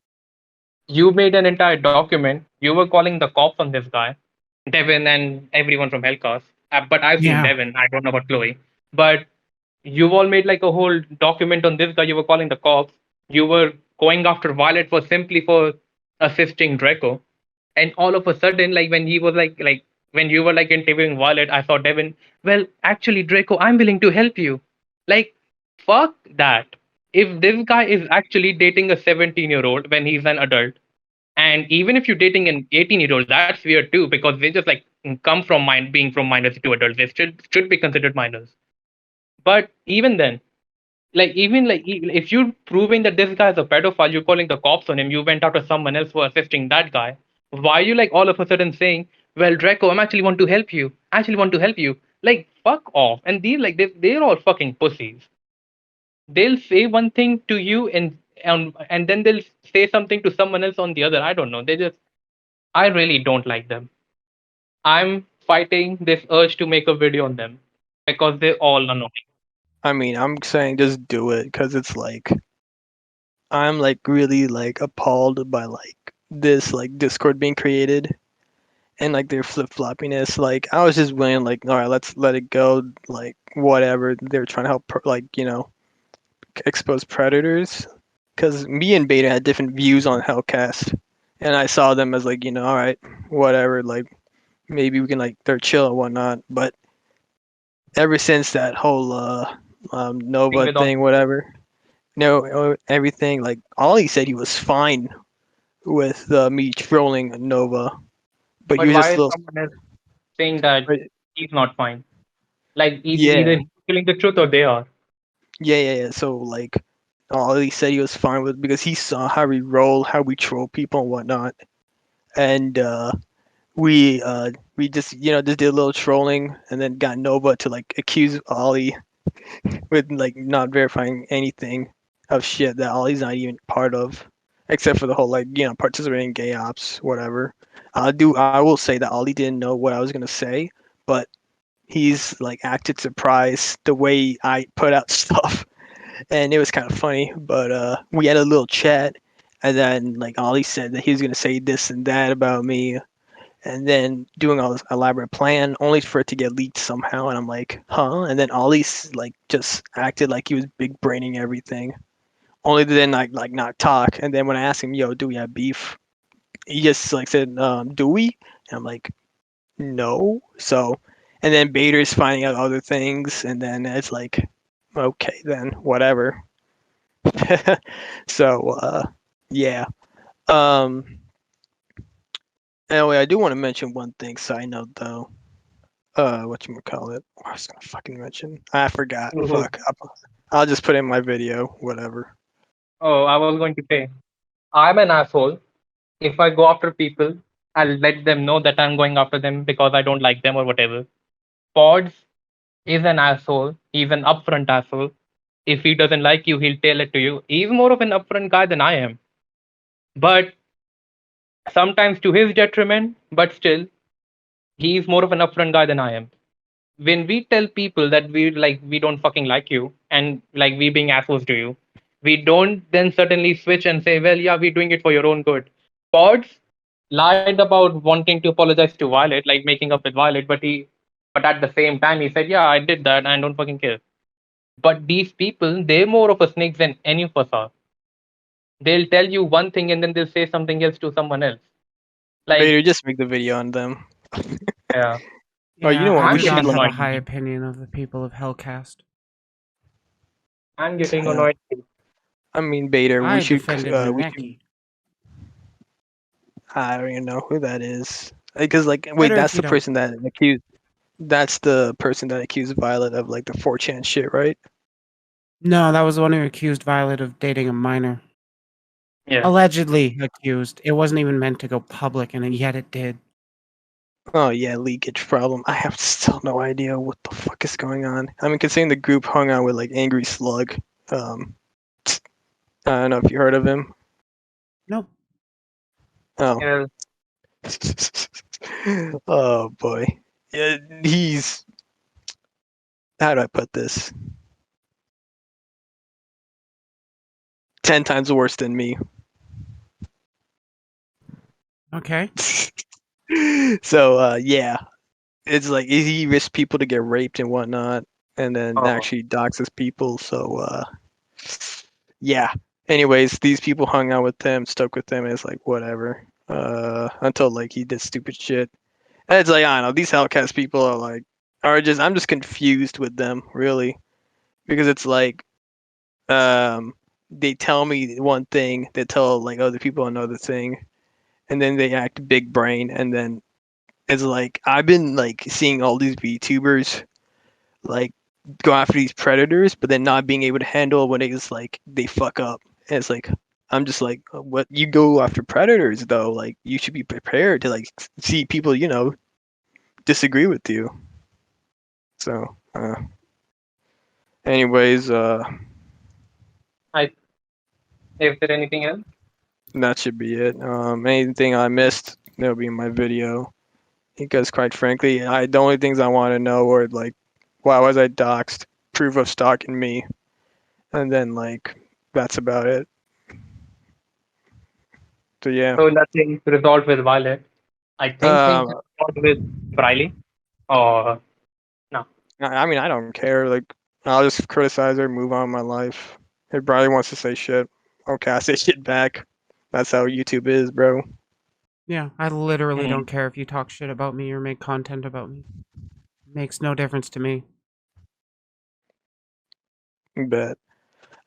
you made an entire document. You were calling the cops on this guy, Devin, and everyone from Hellcast. But I've seen Yeah, Devin. I don't know about Chloe. But you all made like a whole document on this guy. You were calling the cops. You were going after Violet for simply for assisting Draco. And all of a sudden, like when he was like when you were like interviewing Violet, I saw Devin. Well, actually, Draco, I'm willing to help you. Like, fuck that. If this guy is actually dating a 17-year-old when he's an adult, and even if you're dating an 18-year-old, that's weird too, because they just like come from being from minors to adults. They should be considered minors. But even then, like even like if you're proving that this guy is a pedophile, you're calling the cops on him. You went after someone else for assisting that guy. Why are you like all of a sudden saying, "Well, Draco, I'm actually want to help you. Actually want to help you." Like fuck off. And these like they're all fucking pussies. They'll say one thing to you and then they'll say something to someone else on the other. I don't know. I really don't like them. I'm fighting this urge to make a video on them because they're all annoying. I mean, I'm saying just do it because it's like I'm like really like appalled by like this like Discord being created and like their flip floppiness. Like I was just willing like, all right, let's let it go. Like whatever, they're trying to help like expose predators. Because me and Beta had different views on Hellcast, and I saw them as like, all right, whatever, like maybe we can like they're chill and whatnot. But ever since that whole Thing Nova with all thing, whatever, everything like Ollie said he was fine with me trolling Nova, but he but was why just a is little. someone else saying that Right. he's not fine? Like Yeah, either he's telling the truth or they are. yeah. So like, Ollie said he was fine with because he saw how we roll, how we troll people and whatnot, and we just just did a little trolling and then got Nova to like accuse Ollie with like not verifying anything of shit that Ollie's not even part of, except for the whole like participating in gay ops, whatever. I will say that Ollie didn't know what I was gonna say, but he's like acted surprised the way I put out stuff, and it was kind of funny. But we had a little chat, and then like Ollie said that he was gonna say this and that about me, and then doing all this elaborate plan only for it to get leaked somehow. And I'm like, huh? And then Ollie's like just acted like he was big braining everything, only to then like not talk. And then when I asked him, yo, do we have beef? He just like said, do we? And I'm like, no. So, and then Bader's finding out other things, and then it's like, okay, then whatever. So, yeah. Um, Anyway, I do want to mention one thing. Side note, though. Whatchamacallit? I was gonna fucking mention. I forgot. Mhm. Fuck. I'll just put it in my video. Whatever. Oh, I was going to say, I'm an asshole. If I go after people, I'll let them know that I'm going after them because I don't like them or whatever. Pods, He's an asshole. He's an upfront asshole. If he doesn't like you, he'll tell it to you. He's more of an upfront guy than I am. But sometimes to his detriment, but still, he's more of an upfront guy than I am. When we tell people that we don't fucking like you and like we being assholes to you, we don't then suddenly switch and say, well, yeah, we're doing it for your own good. Pods lied about wanting to apologize to Violet, like making up with Violet, but at the same time he said, yeah, I did that and I don't fucking care. But these people, they're more of a snake than any of us are. They'll tell you one thing and then they'll say something else to someone else. Baiter, Like, just make the video on them. yeah. Oh, you know what? I I'm do We not should getting have like. a annoyed. high opinion of the people of Hellcast. I'm getting Yeah. annoyed. I mean, Baiter, we I should. defended We should. Maneki. I don't even know who that is. Because like, wait, Better if that's you the don't. person that accused. That's the person that accused Violet of like the 4chan shit, right? No, that was the one who accused Violet of dating a minor. Yeah. Allegedly accused. It wasn't even meant to go public, and yet it did. Oh yeah, leakage problem. I have still no idea what the fuck is going on. I mean, considering the group hung out with like Angry Slug. I don't know if you heard of him. Nope. Oh. Yeah. Oh boy. Yeah, he's. How do I put this? 10 times worse than me. Okay. So yeah, it's like he risks people to get raped and whatnot, and then Oh. actually doxes people. So yeah. Anyways, these people hung out with him, stuck with him, and it's like whatever. Until like he did stupid shit. And it's like I don't know. These Hellcast people are just. I'm just confused with them really, because it's like they tell me one thing, they tell like other people another thing, and then they act big brain, and then it's like I've been like seeing all these VTubers like go after these predators, but then not being able to handle when it's like they fuck up. And it's like I'm just like, what you go after predators though? Like you should be prepared to like see people, disagree with you. So, anyways, Is there anything else? that should be it. Anything I missed, that'll be in my video. Because quite frankly, the only things I want to know are like, why was I doxxed? Proof of stalking me, and then like that's about it. So yeah. So nothing resolved with Violet. I think things Uh, resolved with Briley. Or I mean, I don't care. Like, I'll just criticize her, move on with my life. If Briley wants to say shit, okay, I say shit back. That's how YouTube is, bro. Yeah, I literally Hmm. don't care if you talk shit about me or make content about me. Makes no difference to me. Bet.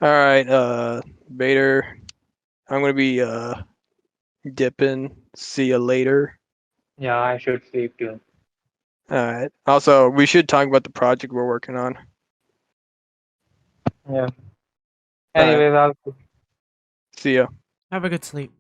All right, Baiter, I'm gonna be dipping. See you later. yeah, I should sleep too. All right. Also, we should talk about the project we're working on. Yeah. All right. Anyways, I'll See ya. Have a good sleep.